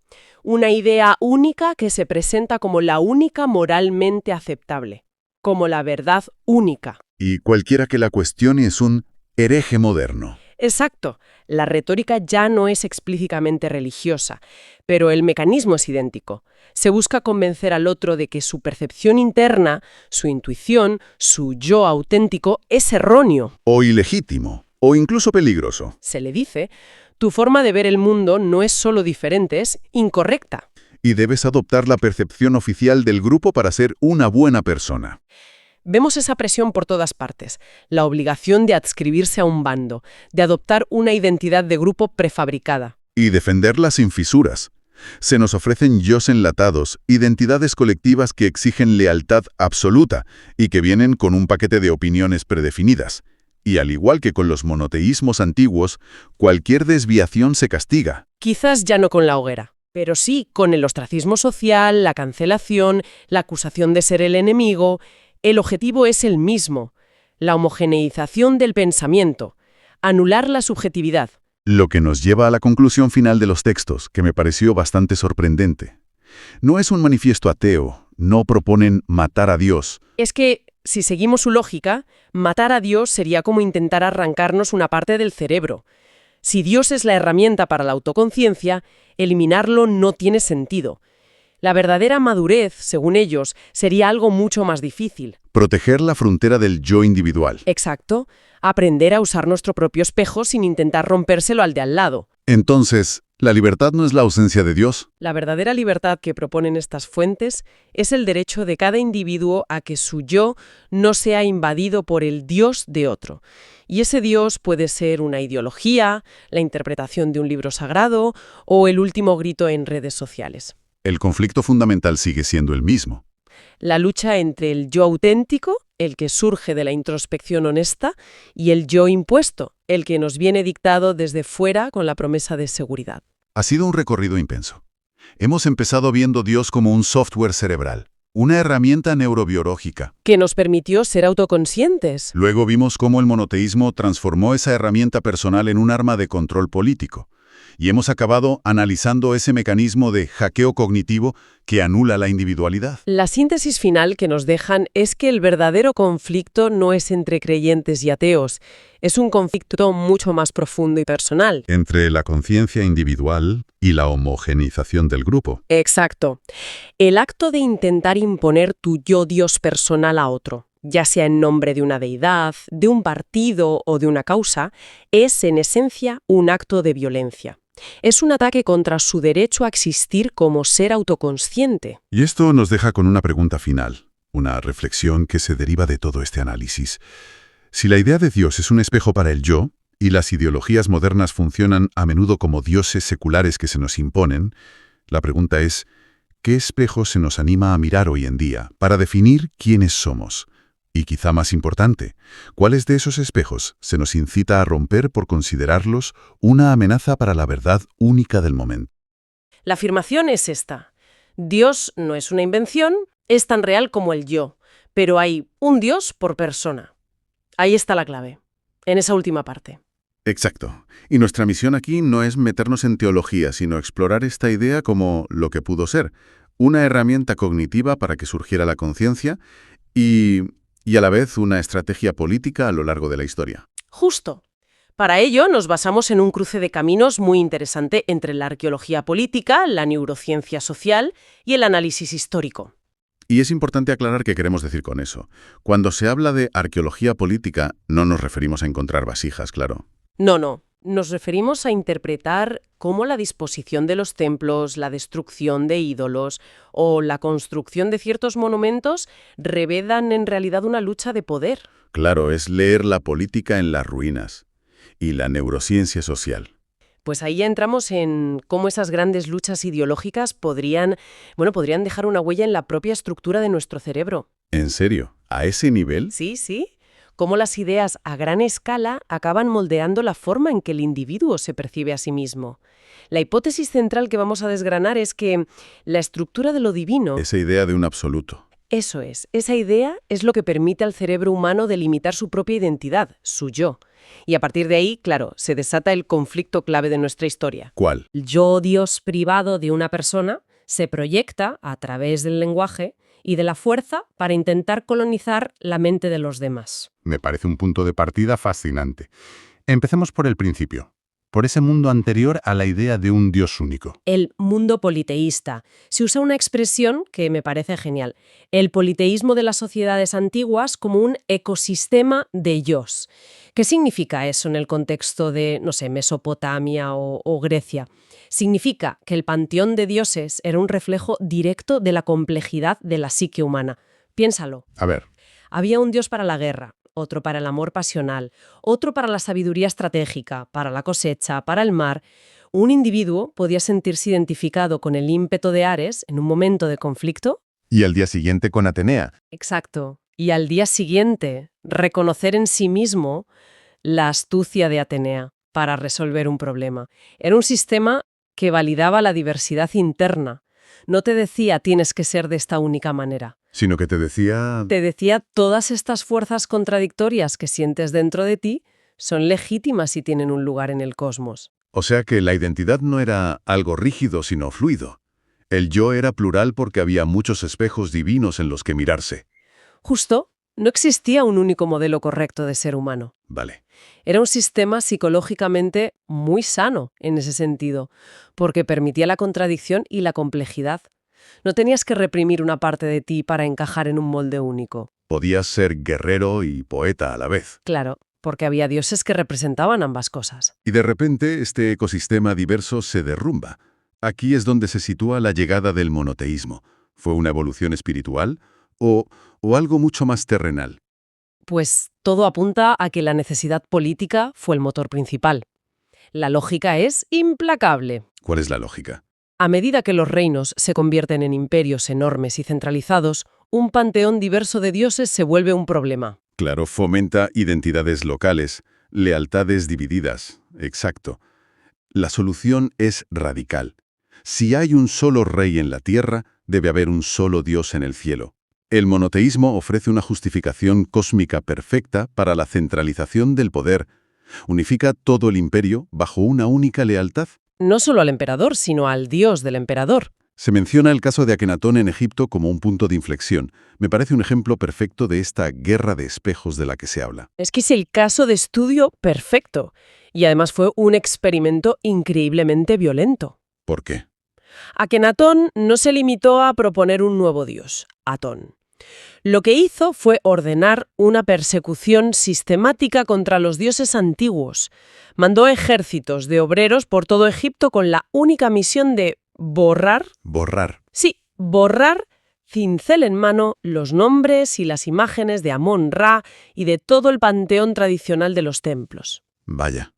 Una idea única que se presenta como la única moralmente aceptable. Como la verdad única. Y cualquiera que la cuestione es un hereje moderno. Exacto. La retórica ya no es explícitamente religiosa, pero el mecanismo es idéntico. Se busca convencer al otro de que su percepción interna, su intuición, su yo auténtico es erróneo. O ilegítimo, o incluso peligroso. Se le dice, tu forma de ver el mundo no es solo diferente, es incorrecta. Y debes adoptar la percepción oficial del grupo para ser una buena persona. Vemos esa presión por todas partes, la obligación de adscribirse a un bando, de adoptar una identidad de grupo prefabricada. Y defenderla sin fisuras. Se nos ofrecen yos enlatados, identidades colectivas que exigen lealtad absoluta y que vienen con un paquete de opiniones predefinidas. Y al igual que con los monoteísmos antiguos, cualquier desviación se castiga. Quizás ya no con la hoguera, pero sí con el ostracismo social, la cancelación, la acusación de ser el enemigo. El objetivo es el mismo, la homogeneización del pensamiento, anular la subjetividad. Lo que nos lleva a la conclusión final de los textos, que me pareció bastante sorprendente. No es un manifiesto ateo, no proponen matar a Dios. Es que, si seguimos su lógica, matar a Dios sería como intentar arrancarnos una parte del cerebro. Si Dios es la herramienta para la autoconciencia, eliminarlo no tiene sentido. La verdadera madurez, según ellos, sería algo mucho más difícil. Proteger la frontera del yo individual. Exacto. Aprender a usar nuestro propio espejo sin intentar rompérselo al de al lado. Entonces, ¿la libertad no es la ausencia de Dios? La verdadera libertad que proponen estas fuentes es el derecho de cada individuo a que su yo no sea invadido por el Dios de otro. Y ese Dios puede ser una ideología, la interpretación de un libro sagrado o el último grito en redes sociales. El conflicto fundamental sigue siendo el mismo. La lucha entre el yo auténtico, el que surge de la introspección honesta, y el yo impuesto, el que nos viene dictado desde fuera con la promesa de seguridad. Ha sido un recorrido intenso. Hemos empezado viendo Dios como un software cerebral, una herramienta neurobiológica. Que nos permitió ser autoconscientes. Luego vimos cómo el monoteísmo transformó esa herramienta personal en un arma de control político. Y hemos acabado analizando ese mecanismo de hackeo cognitivo que anula la individualidad. La síntesis final que nos dejan es que el verdadero conflicto no es entre creyentes y ateos, es un conflicto mucho más profundo y personal. Entre la conciencia individual y la homogeneización del grupo. Exacto. El acto de intentar imponer tu yo Dios personal a otro, ya sea en nombre de una deidad, de un partido o de una causa, es en esencia un acto de violencia. Es un ataque contra su derecho a existir como ser autoconsciente. Y esto nos deja con una pregunta final, una reflexión que se deriva de todo este análisis. Si la idea de Dios es un espejo para el yo, y las ideologías modernas funcionan a menudo como dioses seculares que se nos imponen, la pregunta es, ¿qué espejo se nos anima a mirar hoy en día para definir quiénes somos? Y quizá más importante, ¿cuáles de esos espejos se nos incita a romper por considerarlos una amenaza para la verdad única del momento? La afirmación es esta. Dios no es una invención, es tan real como el yo, pero hay un Dios por persona. Ahí está la clave, en esa última parte. Exacto. Y nuestra misión aquí no es meternos en teología, sino explorar esta idea como lo que pudo ser, una herramienta cognitiva para que surgiera la conciencia y a la vez una estrategia política a lo largo de la historia. Justo. Para ello nos basamos en un cruce de caminos muy interesante entre la arqueología política, la neurociencia social y el análisis histórico. Y es importante aclarar qué queremos decir con eso. Cuando se habla de arqueología política, no nos referimos a encontrar vasijas, claro. No. Nos referimos a interpretar cómo la disposición de los templos, la destrucción de ídolos o la construcción de ciertos monumentos revelan en realidad una lucha de poder. Claro, es leer la política en las ruinas y la neurociencia social. Pues ahí ya entramos en cómo esas grandes luchas ideológicas podrían dejar una huella en la propia estructura de nuestro cerebro. ¿En serio? ¿A ese nivel? Sí. Cómo las ideas a gran escala acaban moldeando la forma en que el individuo se percibe a sí mismo. La hipótesis central que vamos a desgranar es que la estructura de lo divino... Esa idea de un absoluto. Eso es. Esa idea es lo que permite al cerebro humano delimitar su propia identidad, su yo. Y a partir de ahí, claro, se desata el conflicto clave de nuestra historia. ¿Cuál? El yo Dios privado de una persona se proyecta a través del lenguaje y de la fuerza para intentar colonizar la mente de los demás. Me parece un punto de partida fascinante. Empecemos por el principio, por ese mundo anterior a la idea de un Dios único. El mundo politeísta. Se usa una expresión que me parece genial. El politeísmo de las sociedades antiguas como un ecosistema de yos. ¿Qué significa eso en el contexto de, Mesopotamia o Grecia? Significa que el panteón de dioses era un reflejo directo de la complejidad de la psique humana. Piénsalo. A ver. Había un dios para la guerra, otro para el amor pasional, otro para la sabiduría estratégica, para la cosecha, para el mar. Un individuo podía sentirse identificado con el ímpetu de Ares en un momento de conflicto. Y al día siguiente con Atenea. Exacto. Y al día siguiente, reconocer en sí mismo la astucia de Atenea para resolver un problema. Era un sistema que validaba la diversidad interna. No te decía tienes que ser de esta única manera. Sino que te decía... Te decía todas estas fuerzas contradictorias que sientes dentro de ti son legítimas y tienen un lugar en el cosmos. O sea que la identidad no era algo rígido, sino fluido. El yo era plural porque había muchos espejos divinos en los que mirarse. Justo, no existía un único modelo correcto de ser humano. Vale. Era un sistema psicológicamente muy sano en ese sentido, porque permitía la contradicción y la complejidad. No tenías que reprimir una parte de ti para encajar en un molde único. Podías ser guerrero y poeta a la vez. Claro, porque había dioses que representaban ambas cosas. Y de repente este ecosistema diverso se derrumba. Aquí es donde se sitúa la llegada del monoteísmo. ¿Fue una evolución espiritual o algo mucho más terrenal? Pues todo apunta a que la necesidad política fue el motor principal. La lógica es implacable. ¿Cuál es la lógica? A medida que los reinos se convierten en imperios enormes y centralizados, un panteón diverso de dioses se vuelve un problema. Claro, fomenta identidades locales, Lealtades divididas, exacto. La solución es radical. Si hay un solo rey en la tierra, debe haber un solo Dios en el cielo. El monoteísmo ofrece una justificación cósmica perfecta para la centralización del poder. Unifica todo el imperio bajo una única lealtad. No solo al emperador, sino al dios del emperador. Se menciona el caso de Akenatón en Egipto como un punto de inflexión. Me parece un ejemplo perfecto de esta guerra de espejos de la que se habla. Es que es el caso de estudio perfecto. Y además fue un experimento increíblemente violento. ¿Por qué? Akenatón no se limitó a proponer un nuevo dios, Atón. Lo que hizo fue ordenar una persecución sistemática contra los dioses antiguos. Mandó ejércitos de obreros por todo Egipto con la única misión de borrar, cincel en mano, los nombres y las imágenes de Amón-Ra y de todo el panteón tradicional de los templos. Vaya.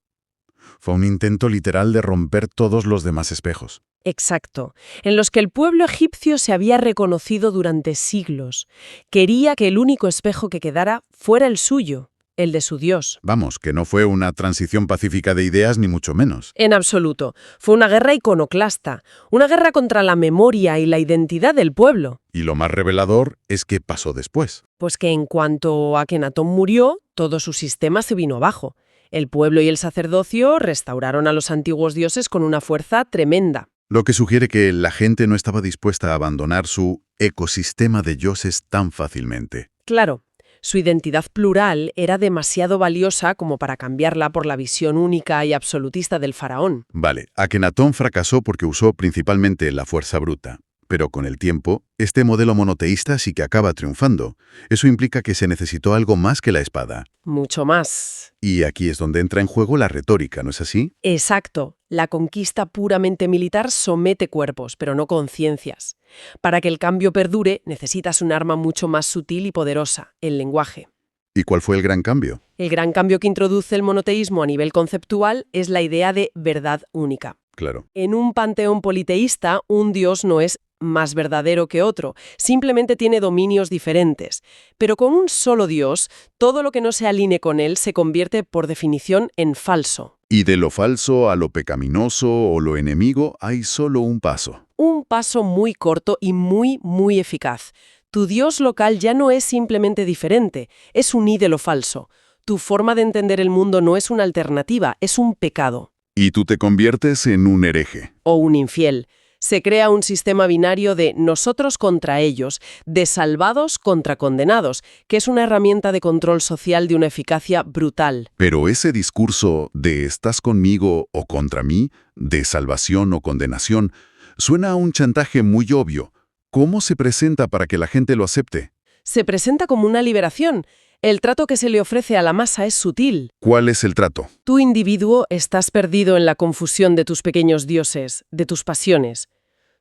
Fue un intento literal de romper todos los demás espejos. Exacto, en los que el pueblo egipcio se había reconocido durante siglos. Quería que el único espejo que quedara fuera el suyo, el de su Dios. Vamos, que no fue una transición pacífica de ideas ni mucho menos. En absoluto. Fue una guerra iconoclasta, una guerra contra la memoria y la identidad del pueblo. Y lo más revelador es qué pasó después. Pues que en cuanto Akenatón murió, todo su sistema se vino abajo. El pueblo y el sacerdocio restauraron a los antiguos dioses con una fuerza tremenda. Lo que sugiere que la gente no estaba dispuesta a abandonar su ecosistema de dioses tan fácilmente. Claro, su identidad plural era demasiado valiosa como para cambiarla por la visión única y absolutista del faraón. Vale, Akenatón fracasó porque usó principalmente la fuerza bruta. Pero con el tiempo, este modelo monoteísta sí que acaba triunfando. Eso implica que se necesitó algo más que la espada. Mucho más. Y aquí es donde entra en juego la retórica, ¿no es así? Exacto. La conquista puramente militar somete cuerpos, pero no conciencias. Para que el cambio perdure, necesitas un arma mucho más sutil y poderosa, el lenguaje. ¿Y cuál fue el gran cambio? El gran cambio que introduce el monoteísmo a nivel conceptual es la idea de verdad única. Claro. En un panteón politeísta, un dios no es más verdadero que otro, simplemente tiene dominios diferentes. Pero con un solo Dios, todo lo que no se alinee con él se convierte, por definición, en falso. Y de lo falso a lo pecaminoso o lo enemigo hay solo un paso. Un paso muy corto y muy eficaz. Tu Dios local ya no es simplemente diferente, es un ídolo falso. Tu forma de entender el mundo no es una alternativa, es un pecado. Y tú te conviertes en un hereje. O un infiel. Se crea un sistema binario de nosotros contra ellos, de salvados contra condenados, que es una herramienta de control social de una eficacia brutal. Pero ese discurso de estás conmigo o contra mí, de salvación o condenación, suena a un chantaje muy obvio. ¿Cómo se presenta para que la gente lo acepte? Se presenta como una liberación. El trato que se le ofrece a la masa es sutil. ¿Cuál es el trato? Tú, individuo, estás perdido en la confusión de tus pequeños dioses, de tus pasiones.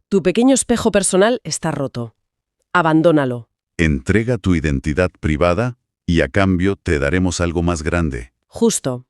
Tu pequeño espejo personal está roto. Abandónalo. Entrega tu identidad privada y a cambio te daremos algo más grande. Justo.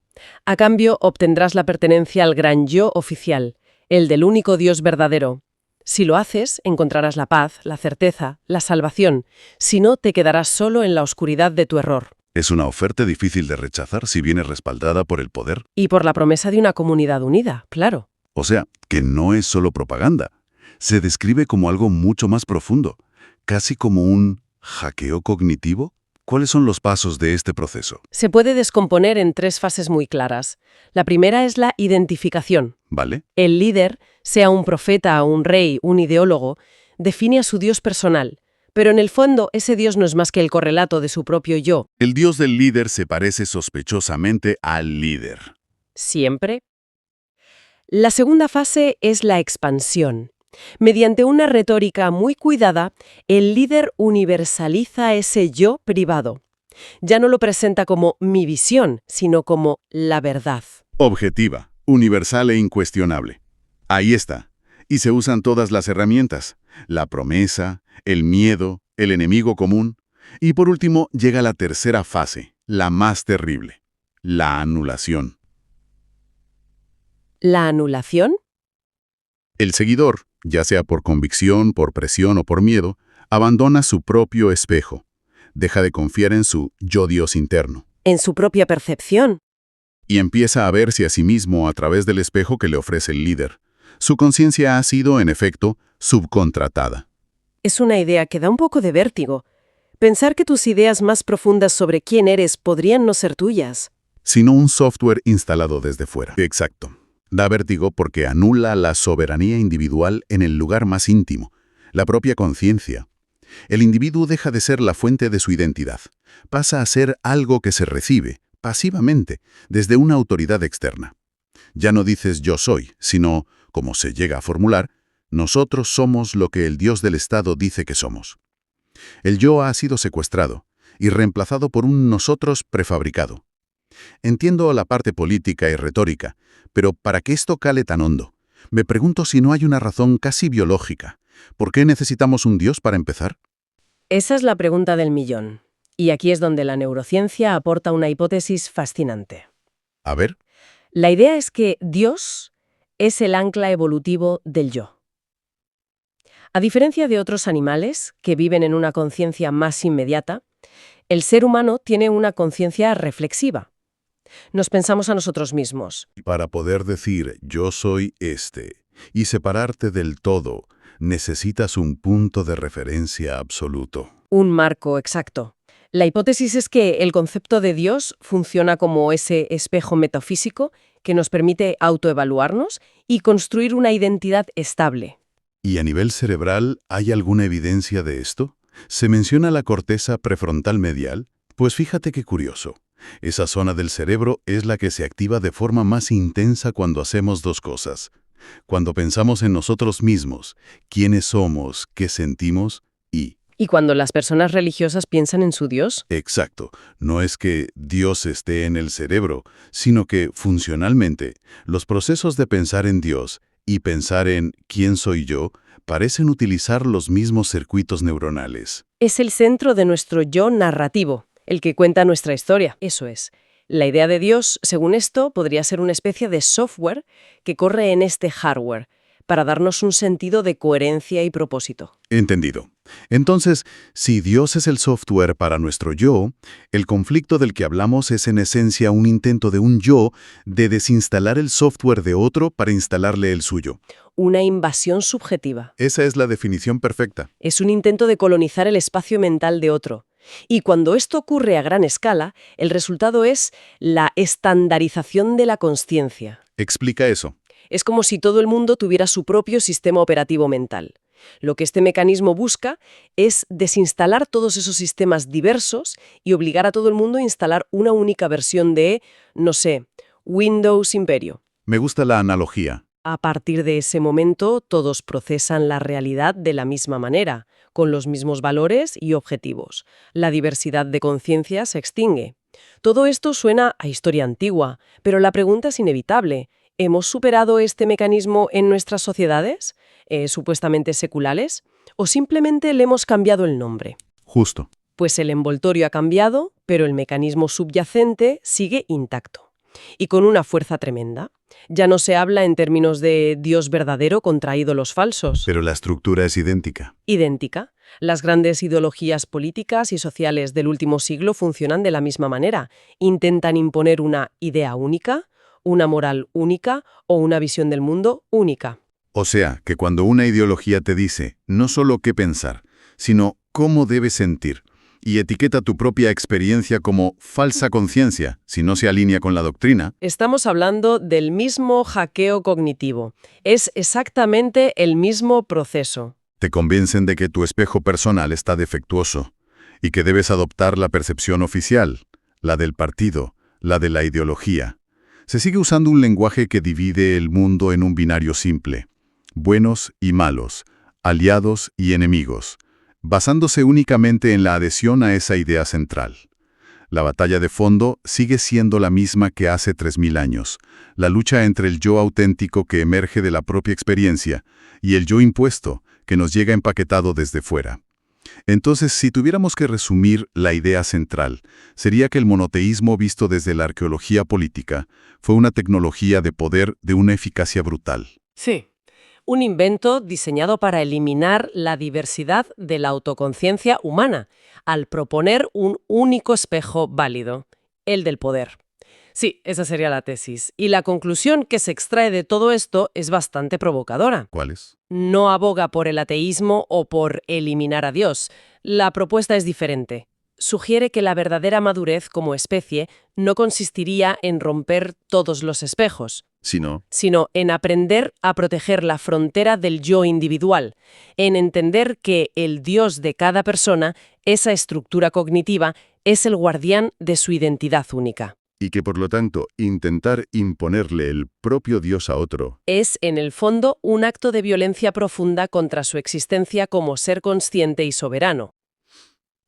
A cambio obtendrás la pertenencia al gran yo oficial, el del único Dios verdadero. Si lo haces, encontrarás la paz, la certeza, la salvación. Si no, te quedarás solo en la oscuridad de tu error. Es una oferta difícil de rechazar si viene respaldada por el poder. Y por la promesa de una comunidad unida, claro. O sea, que no es solo propaganda. Se describe como algo mucho más profundo, casi como un hackeo cognitivo. ¿Cuáles son los pasos de este proceso? Se puede descomponer en 3 fases muy claras. La primera es la identificación. ¿Vale? El líder, sea un profeta, un rey, un ideólogo, define a su Dios personal. Pero en el fondo, ese Dios no es más que el correlato de su propio yo. El Dios del líder se parece sospechosamente al líder. ¿Siempre? La segunda fase es la expansión. Mediante una retórica muy cuidada, el líder universaliza ese yo privado. Ya no lo presenta como mi visión, sino como la verdad. Objetiva, universal e incuestionable. Ahí está. Y se usan todas las herramientas. La promesa, el miedo, el enemigo común. Y por último llega la tercera fase, la más terrible. La anulación. ¿La anulación? El seguidor, ya sea por convicción, por presión o por miedo, abandona su propio espejo. Deja de confiar en su yo Dios interno. En su propia percepción. y empieza a verse a sí mismo a través del espejo que le ofrece el líder. Su conciencia ha sido, en efecto, subcontratada. Es una idea que da un poco de vértigo. Pensar que tus ideas más profundas sobre quién eres podrían no ser tuyas. Sino un software instalado desde fuera. Exacto. Da vértigo porque anula la soberanía individual en el lugar más íntimo, la propia conciencia. El individuo deja de ser la fuente de su identidad. Pasa a ser algo que se recibe, pasivamente, desde una autoridad externa. Ya no dices yo soy, sino, como se llega a formular, nosotros somos lo que el Dios del Estado dice que somos. El yo ha sido secuestrado y reemplazado por un nosotros prefabricado. Entiendo la parte política y retórica, pero para que esto cale tan hondo, me pregunto si no hay una razón casi biológica. ¿Por qué necesitamos un Dios para empezar? Esa es la pregunta del millón. Y aquí es donde la neurociencia aporta una hipótesis fascinante. A ver. La idea es que Dios es el ancla evolutivo del yo. A diferencia de otros animales, que viven en una conciencia más inmediata, el ser humano tiene una conciencia reflexiva. Nos pensamos a nosotros mismos. Para poder decir yo soy y separarte del todo, necesitas un punto de referencia absoluto. Un marco exacto. La hipótesis es que el concepto de Dios funciona como ese espejo metafísico que nos permite autoevaluarnos y construir una identidad estable. ¿Y a nivel cerebral hay alguna evidencia de esto? ¿Se menciona la corteza prefrontal medial? Pues fíjate qué curioso. Esa zona del cerebro es la que se activa de forma más intensa cuando hacemos dos cosas. Cuando pensamos en nosotros mismos, quiénes somos, qué sentimos ¿Y cuando las personas religiosas piensan en su Dios? Exacto. No es que Dios esté en el cerebro, sino que, funcionalmente, los procesos de pensar en Dios y pensar en ¿quién soy yo? Parecen utilizar los mismos circuitos neuronales. Es el centro de nuestro yo narrativo, el que cuenta nuestra historia. Eso es. La idea de Dios, según esto, podría ser una especie de software que corre en este hardware, para darnos un sentido de coherencia y propósito. Entendido. Entonces, si Dios es el software para nuestro yo, el conflicto del que hablamos es en esencia un intento de un yo de desinstalar el software de otro para instalarle el suyo. Una invasión subjetiva. Esa es la definición perfecta. Es un intento de colonizar el espacio mental de otro. Y cuando esto ocurre a gran escala, el resultado es la estandarización de la consciencia. Explica eso. Es como si todo el mundo tuviera su propio sistema operativo mental. Lo que este mecanismo busca es desinstalar todos esos sistemas diversos y obligar a todo el mundo a instalar una única versión de, no sé, Windows Imperio. Me gusta la analogía. A partir de ese momento, todos procesan la realidad de la misma manera, con los mismos valores y objetivos. La diversidad de conciencia se extingue. Todo esto suena a historia antigua, pero la pregunta es inevitable. ¿Hemos superado este mecanismo en nuestras sociedades, supuestamente seculares, o simplemente le hemos cambiado el nombre? Justo. Pues el envoltorio ha cambiado, pero el mecanismo subyacente sigue intacto. Y con una fuerza tremenda. Ya no se habla en términos de Dios verdadero contra ídolos falsos. Pero la estructura es idéntica. Idéntica. Las grandes ideologías políticas y sociales del último siglo funcionan de la misma manera. Intentan imponer una idea única, una moral única o una visión del mundo única. O sea, que cuando una ideología te dice no solo qué pensar, sino cómo debes sentir, y etiqueta tu propia experiencia como falsa conciencia, si no se alinea con la doctrina. Estamos hablando del mismo hackeo cognitivo. Es exactamente el mismo proceso. Te convencen de que tu espejo personal está defectuoso y que debes adoptar la percepción oficial, la del partido, la de la ideología. Se sigue usando un lenguaje que divide el mundo en un binario simple, buenos y malos, aliados y enemigos, basándose únicamente en la adhesión a esa idea central. La batalla de fondo sigue siendo la misma que hace 3000 años, la lucha entre el yo auténtico que emerge de la propia experiencia y el yo impuesto que nos llega empaquetado desde fuera. Entonces, si tuviéramos que resumir la idea central, sería que el monoteísmo visto desde la arqueología política fue una tecnología de poder de una eficacia brutal. Sí. Un invento diseñado para eliminar la diversidad de la autoconciencia humana, al proponer un único espejo válido, el del poder. Sí, esa sería la tesis. Y la conclusión que se extrae de todo esto es bastante provocadora. ¿Cuáles? No aboga por el ateísmo o por eliminar a Dios. La propuesta es diferente. Sugiere que la verdadera madurez como especie no consistiría en romper todos los espejos, Si no, sino en aprender a proteger la frontera del yo individual, en entender que el Dios de cada persona, esa estructura cognitiva, es el guardián de su identidad única. y que por lo tanto intentar imponerle el propio Dios a otro. Es, en el fondo, un acto de violencia profunda contra su existencia como ser consciente y soberano.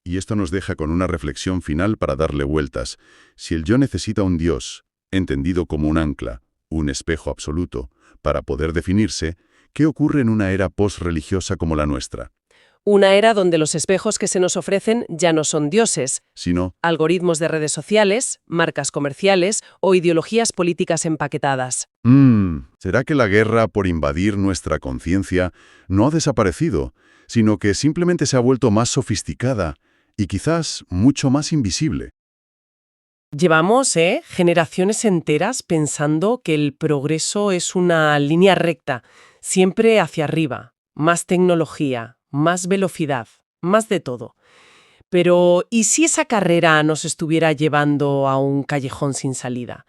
Y esto nos deja con una reflexión final para darle vueltas. Si el yo necesita un Dios, entendido como un ancla, un espejo absoluto, para poder definirse, ¿qué ocurre en una era post-religiosa como la nuestra? Una era donde los espejos que se nos ofrecen ya no son dioses, Sino, algoritmos de redes sociales, marcas comerciales o ideologías políticas empaquetadas. ¿será que la guerra por invadir nuestra conciencia no ha desaparecido, sino que simplemente se ha vuelto más sofisticada y quizás mucho más invisible? Llevamos, generaciones enteras pensando que el progreso es una línea recta, siempre hacia arriba, más tecnología, más velocidad, más de todo. Pero, ¿y si esa carrera nos estuviera llevando a un callejón sin salida?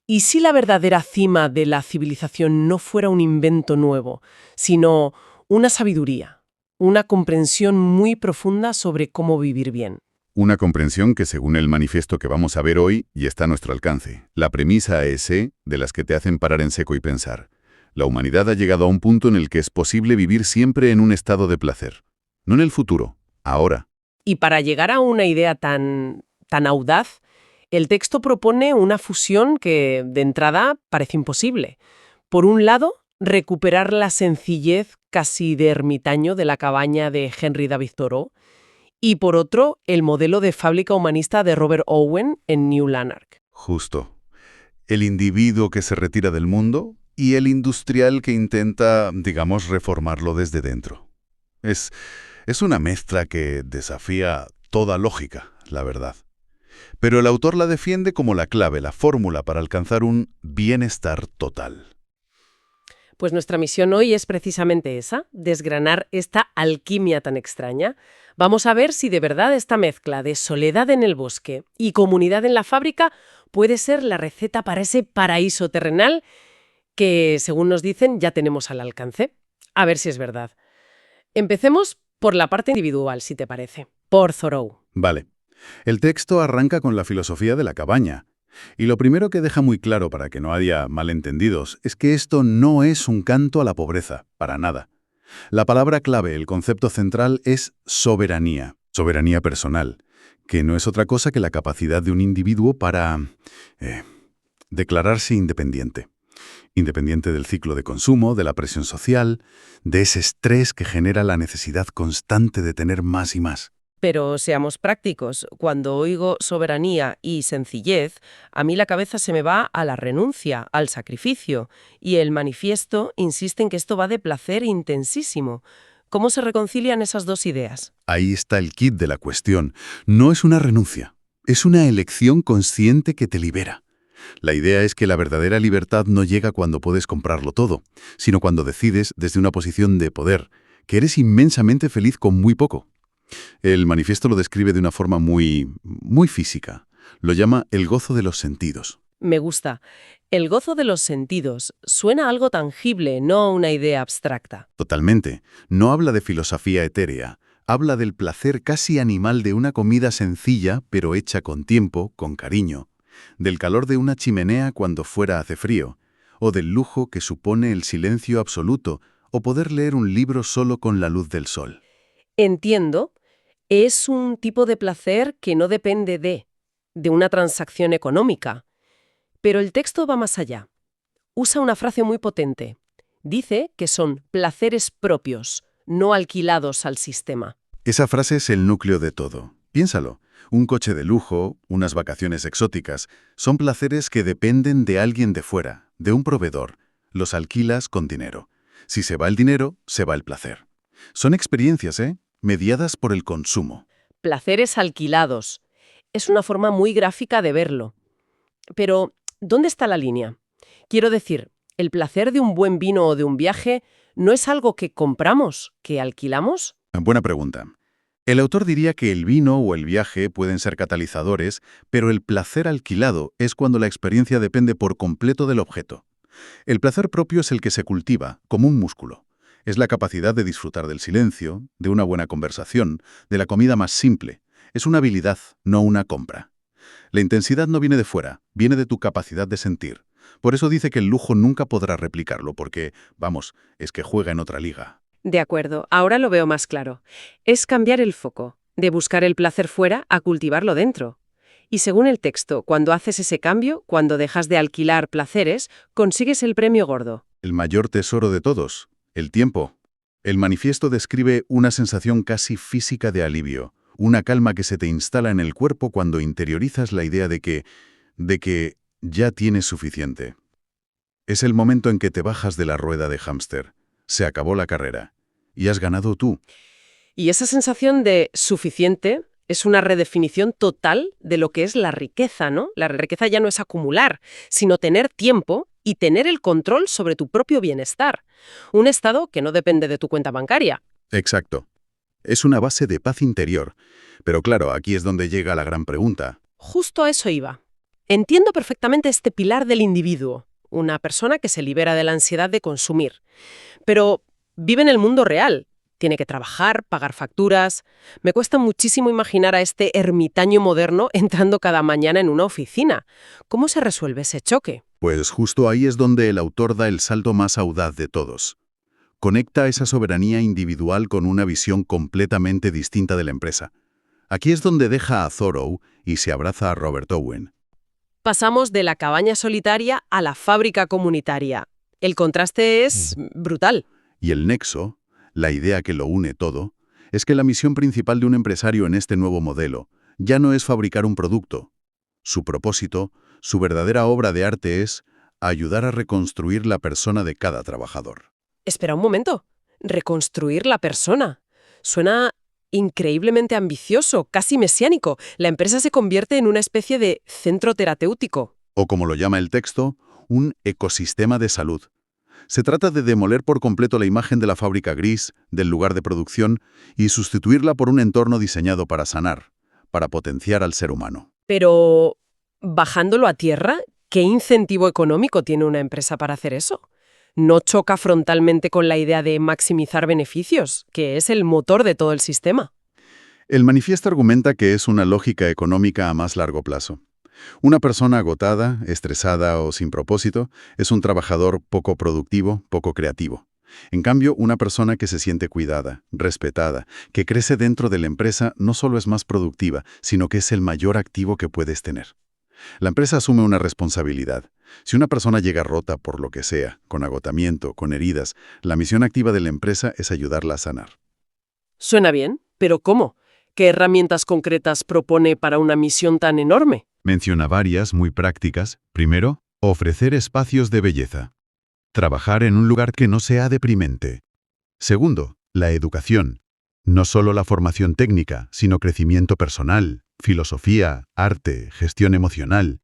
¿Y si la verdadera cima de la civilización no fuera un invento nuevo, sino una sabiduría, una comprensión muy profunda sobre cómo vivir bien? Una comprensión que, según el manifiesto que vamos a ver hoy, ya está a nuestro alcance. La premisa es de las que te hacen parar en seco y pensar. La humanidad ha llegado a un punto en el que es posible vivir siempre en un estado de placer. No en el futuro, ahora. Y para llegar a una idea tan audaz, el texto propone una fusión que, de entrada, parece imposible. Por un lado, recuperar la sencillez casi de ermitaño de la cabaña de Henry David Thoreau, y por otro, el modelo de fábrica humanista de Robert Owen en New Lanark. Justo. El individuo que se retira del mundo y el industrial que intenta, digamos, reformarlo desde dentro. Es una mezcla que desafía toda lógica, la verdad. Pero el autor la defiende como la clave, la fórmula para alcanzar un bienestar total. Pues nuestra misión hoy es precisamente esa, desgranar esta alquimia tan extraña. Vamos a ver si de verdad esta mezcla de soledad en el bosque y comunidad en la fábrica puede ser la receta para ese paraíso terrenal que, según nos dicen, ya tenemos al alcance. A ver si es verdad. Empecemos por la parte individual, si te parece. Por Thoreau. Vale. El texto arranca con la filosofía de la cabaña. Y lo primero que deja muy claro para que no haya malentendidos es que esto no es un canto a la pobreza, para nada. La palabra clave, el concepto central, es soberanía, soberanía personal, que no es otra cosa que la capacidad de un individuo para declararse independiente. Independiente del ciclo de consumo, de la presión social, de ese estrés que genera la necesidad constante de tener más y más. Pero seamos prácticos, cuando oigo soberanía y sencillez, a mí la cabeza se me va a la renuncia, al sacrificio, y el manifiesto insiste en que esto va de placer intensísimo. ¿Cómo se reconcilian esas dos ideas? Ahí está el quid de la cuestión. No es una renuncia, es una elección consciente que te libera. La idea es que la verdadera libertad no llega cuando puedes comprarlo todo, sino cuando decides, desde una posición de poder, que eres inmensamente feliz con muy poco. El manifiesto lo describe de una forma muy física. Lo llama el gozo de los sentidos. Me gusta. El gozo de los sentidos suena a algo tangible, no a una idea abstracta. Totalmente. No habla de filosofía etérea. Habla del placer casi animal de una comida sencilla, pero hecha con tiempo, con cariño. Del calor de una chimenea cuando fuera hace frío. O del lujo que supone el silencio absoluto, o poder leer un libro solo con la luz del sol. Entiendo. Es un tipo de placer que no depende de una transacción económica. Pero el texto va más allá. Usa una frase muy potente. Dice que son placeres propios, no alquilados al sistema. Esa frase es el núcleo de todo. Piénsalo. Un coche de lujo, unas vacaciones exóticas, son placeres que dependen de alguien de fuera, de un proveedor. Los alquilas con dinero. Si se va el dinero, se va el placer. Son experiencias, mediadas por el consumo. Placeres alquilados. Es una forma muy gráfica de verlo. Pero, ¿dónde está la línea? Quiero decir, ¿el placer de un buen vino o de un viaje no es algo que compramos, que alquilamos? Buena pregunta. El autor diría que el vino o el viaje pueden ser catalizadores, pero el placer alquilado es cuando la experiencia depende por completo del objeto. El placer propio es el que se cultiva, como un músculo. Es la capacidad de disfrutar del silencio, de una buena conversación, de la comida más simple. Es una habilidad, no una compra. La intensidad no viene de fuera, viene de tu capacidad de sentir. Por eso dice que el lujo nunca podrá replicarlo, porque, vamos, es que juega en otra liga. De acuerdo, ahora lo veo más claro. Es cambiar el foco, de buscar el placer fuera a cultivarlo dentro. Y según el texto, cuando haces ese cambio, cuando dejas de alquilar placeres, consigues el premio gordo. El mayor tesoro de todos, el tiempo. El manifiesto describe una sensación casi física de alivio, una calma que se te instala en el cuerpo cuando interiorizas la idea de que ya tienes suficiente. Es el momento en que te bajas de la rueda de hámster. Se acabó la carrera. Y has ganado tú. Y esa sensación de suficiente es una redefinición total de lo que es la riqueza, ¿no? La riqueza ya no es acumular, sino tener tiempo y tener el control sobre tu propio bienestar. Un estado que no depende de tu cuenta bancaria. Exacto. Es una base de paz interior. Pero claro, aquí es donde llega la gran pregunta. Justo a eso iba. Entiendo perfectamente este pilar del individuo, una persona que se libera de la ansiedad de consumir. Pero vive en el mundo real. Tiene que trabajar, pagar facturas. Me cuesta muchísimo imaginar a este ermitaño moderno entrando cada mañana en una oficina. ¿Cómo se resuelve ese choque? Pues justo ahí es donde el autor da el salto más audaz de todos. Conecta esa soberanía individual con una visión completamente distinta de la empresa. Aquí es donde deja a Thoreau y se abraza a Robert Owen. Pasamos de la cabaña solitaria a la fábrica comunitaria. El contraste es brutal. Y el nexo, la idea que lo une todo, es que la misión principal de un empresario en este nuevo modelo ya no es fabricar un producto. Su propósito, su verdadera obra de arte es ayudar a reconstruir la persona de cada trabajador. Espera un momento. Reconstruir la persona. Suena increíblemente ambicioso, casi mesiánico. La empresa se convierte en una especie de centro terapéutico. O como lo llama el texto, un ecosistema de salud. Se trata de demoler por completo la imagen de la fábrica gris, del lugar de producción, y sustituirla por un entorno diseñado para sanar, para potenciar al ser humano. Pero, bajándolo a tierra, ¿qué incentivo económico tiene una empresa para hacer eso? ¿No choca frontalmente con la idea de maximizar beneficios, que es el motor de todo el sistema? El manifiesto argumenta que es una lógica económica a más largo plazo. Una persona agotada, estresada o sin propósito es un trabajador poco productivo, poco creativo. En cambio, una persona que se siente cuidada, respetada, que crece dentro de la empresa no solo es más productiva, sino que es el mayor activo que puedes tener. La empresa asume una responsabilidad. Si una persona llega rota por lo que sea, con agotamiento, con heridas, la misión activa de la empresa es ayudarla a sanar. Suena bien, pero ¿cómo? ¿Qué herramientas concretas propone para una misión tan enorme? Menciona varias muy prácticas. Primero, ofrecer espacios de belleza. Trabajar en un lugar que no sea deprimente. Segundo, la educación. No solo la formación técnica, sino crecimiento personal, filosofía, arte, gestión emocional.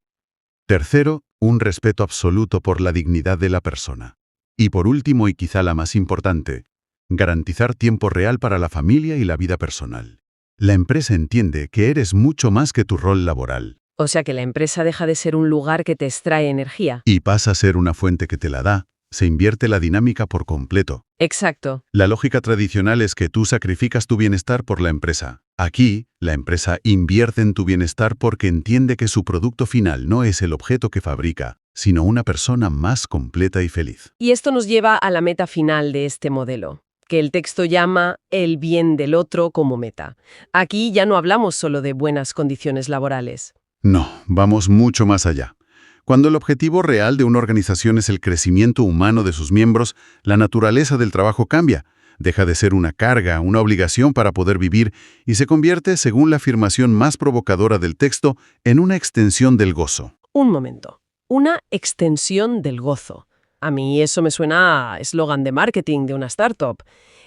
Tercero, un respeto absoluto por la dignidad de la persona. Y por último, y quizá la más importante, garantizar tiempo real para la familia y la vida personal. La empresa entiende que eres mucho más que tu rol laboral. O sea que la empresa deja de ser un lugar que te extrae energía. Y pasa a ser una fuente que te la da. Se invierte la dinámica por completo. Exacto. La lógica tradicional es que tú sacrificas tu bienestar por la empresa. Aquí, la empresa invierte en tu bienestar porque entiende que su producto final no es el objeto que fabrica, sino una persona más completa y feliz. Y esto nos lleva a la meta final de este modelo, que el texto llama el bien del otro como meta. Aquí ya no hablamos solo de buenas condiciones laborales. No, vamos mucho más allá. Cuando el objetivo real de una organización es el crecimiento humano de sus miembros, la naturaleza del trabajo cambia. Deja de ser una carga, una obligación para poder vivir y se convierte, según la afirmación más provocadora del texto, en una extensión del gozo. Un momento. Una extensión del gozo. A mí eso me suena a eslogan de marketing de una startup.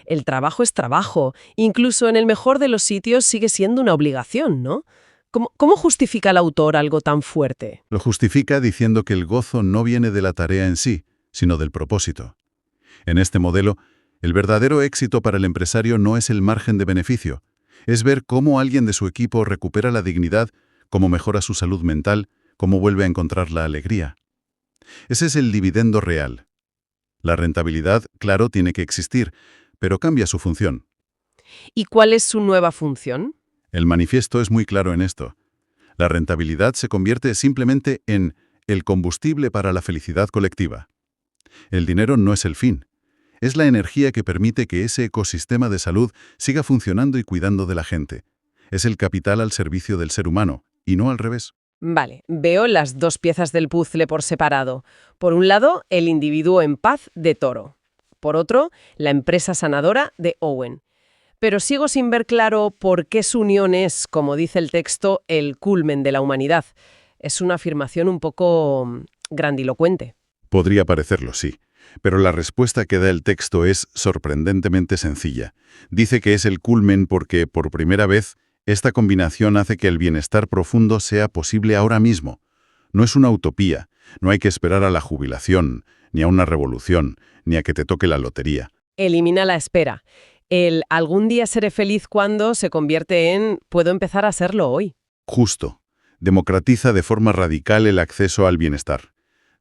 El trabajo es trabajo. Incluso en el mejor de los sitios sigue siendo una obligación, ¿no? ¿Cómo justifica el autor algo tan fuerte? Lo justifica diciendo que el gozo no viene de la tarea en sí, sino del propósito. En este modelo, el verdadero éxito para el empresario no es el margen de beneficio, es ver cómo alguien de su equipo recupera la dignidad, cómo mejora su salud mental, cómo vuelve a encontrar la alegría. Ese es el dividendo real. La rentabilidad, claro, tiene que existir, pero cambia su función. ¿Y cuál es su nueva función? El manifiesto es muy claro en esto. La rentabilidad se convierte simplemente en el combustible para la felicidad colectiva. El dinero no es el fin. Es la energía que permite que ese ecosistema de salud siga funcionando y cuidando de la gente. Es el capital al servicio del ser humano, y no al revés. Vale, veo las dos piezas del puzzle por separado. Por un lado, el individuo en paz de Toro. Por otro, la empresa sanadora de Owen. Pero sigo sin ver claro por qué su unión es, como dice el texto, el culmen de la humanidad. Es una afirmación un poco grandilocuente. Podría parecerlo, sí. Pero la respuesta que da el texto es sorprendentemente sencilla. Dice que es el culmen porque, por primera vez, esta combinación hace que el bienestar profundo sea posible ahora mismo. No es una utopía, no hay que esperar a la jubilación, ni a una revolución, ni a que te toque la lotería. Elimina la espera. El algún día seré feliz cuando se convierte en puedo empezar a serlo hoy. Justo. Democratiza de forma radical el acceso al bienestar.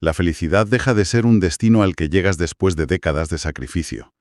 La felicidad deja de ser un destino al que llegas después de décadas de sacrificio.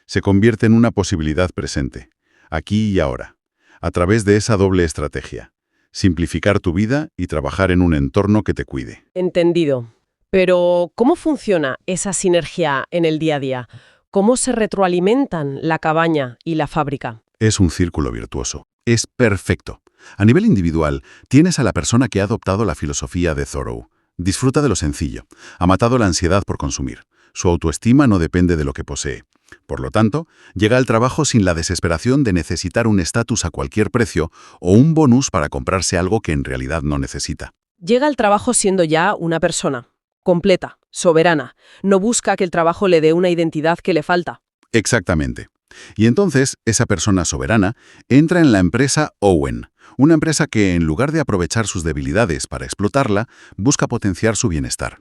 Se convierte en una posibilidad presente, aquí y ahora, a través de esa doble estrategia. Simplificar tu vida y trabajar en un entorno que te cuide. Entendido. Pero, ¿cómo funciona esa sinergia en el día a día? ¿Cómo se retroalimentan la cabaña y la fábrica? Es un círculo virtuoso. Es perfecto. A nivel individual, tienes a la persona que ha adoptado la filosofía de Thoreau. Disfruta de lo sencillo. Ha matado la ansiedad por consumir. Su autoestima no depende de lo que posee. Por lo tanto, llega al trabajo sin la desesperación de necesitar un estatus a cualquier precio o un bonus para comprarse algo que en realidad no necesita. Llega al trabajo siendo ya una persona, completa, soberana. No busca que el trabajo le dé una identidad que le falta. Exactamente. Y entonces, esa persona soberana entra en la empresa Owen, una empresa que, en lugar de aprovechar sus debilidades para explotarla, busca potenciar su bienestar.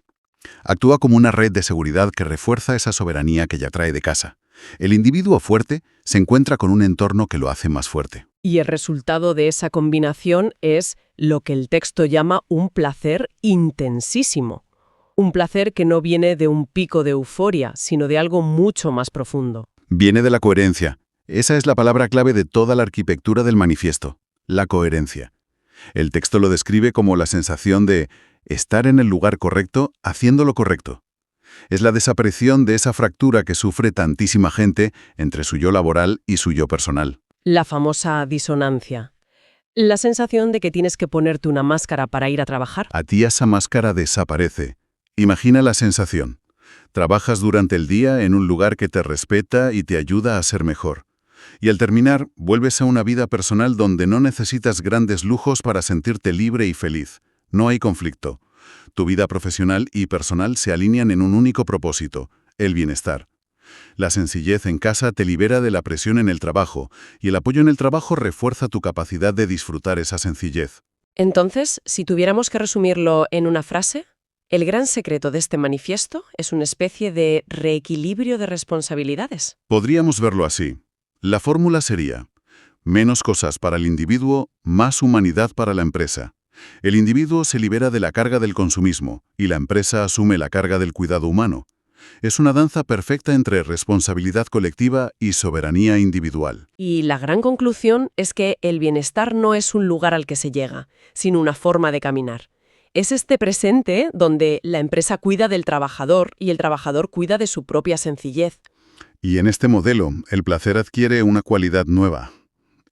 Actúa como una red de seguridad que refuerza esa soberanía que ya trae de casa. El individuo fuerte se encuentra con un entorno que lo hace más fuerte. Y el resultado de esa combinación es lo que el texto llama un placer intensísimo. Un placer que no viene de un pico de euforia, sino de algo mucho más profundo. Viene de la coherencia. Esa es la palabra clave de toda la arquitectura del manifiesto, la coherencia. El texto lo describe como la sensación de estar en el lugar correcto, haciendo lo correcto. Es la desaparición de esa fractura que sufre tantísima gente entre su yo laboral y su yo personal. La famosa disonancia. La sensación de que tienes que ponerte una máscara para ir a trabajar. A ti esa máscara desaparece. Imagina la sensación. Trabajas durante el día en un lugar que te respeta y te ayuda a ser mejor. Y al terminar, vuelves a una vida personal donde no necesitas grandes lujos para sentirte libre y feliz. No hay conflicto. Tu vida profesional y personal se alinean en un único propósito, el bienestar. La sencillez en casa te libera de la presión en el trabajo, y el apoyo en el trabajo refuerza tu capacidad de disfrutar esa sencillez. Entonces, si tuviéramos que resumirlo en una frase, el gran secreto de este manifiesto es una especie de reequilibrio de responsabilidades. Podríamos verlo así. La fórmula sería: menos cosas para el individuo, más humanidad para la empresa. El individuo se libera de la carga del consumismo y la empresa asume la carga del cuidado humano. Es una danza perfecta entre responsabilidad colectiva y soberanía individual. Y la gran conclusión es que el bienestar no es un lugar al que se llega, sino una forma de caminar. Es este presente donde la empresa cuida del trabajador y el trabajador cuida de su propia sencillez. Y en este modelo, el placer adquiere una cualidad nueva.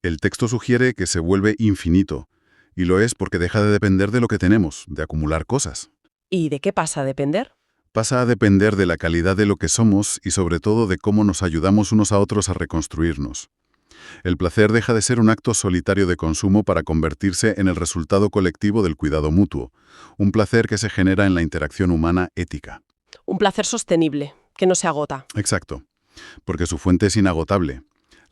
El texto sugiere que se vuelve infinito, y lo es porque deja de depender de lo que tenemos, de acumular cosas. ¿Y de qué pasa a depender? Pasa a depender de la calidad de lo que somos y sobre todo de cómo nos ayudamos unos a otros a reconstruirnos. El placer deja de ser un acto solitario de consumo para convertirse en el resultado colectivo del cuidado mutuo, un placer que se genera en la interacción humana ética. Un placer sostenible, que no se agota. Exacto, porque su fuente es inagotable,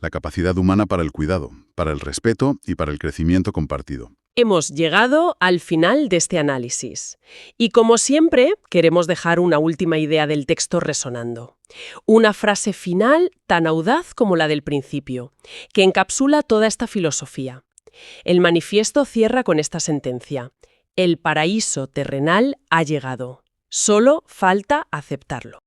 la capacidad humana para el cuidado, para el respeto y para el crecimiento compartido. Hemos llegado al final de este análisis. Y como siempre, queremos dejar una última idea del texto resonando. Una frase final tan audaz como la del principio, que encapsula toda esta filosofía. El manifiesto cierra con esta sentencia: el paraíso terrenal ha llegado. Solo falta aceptarlo.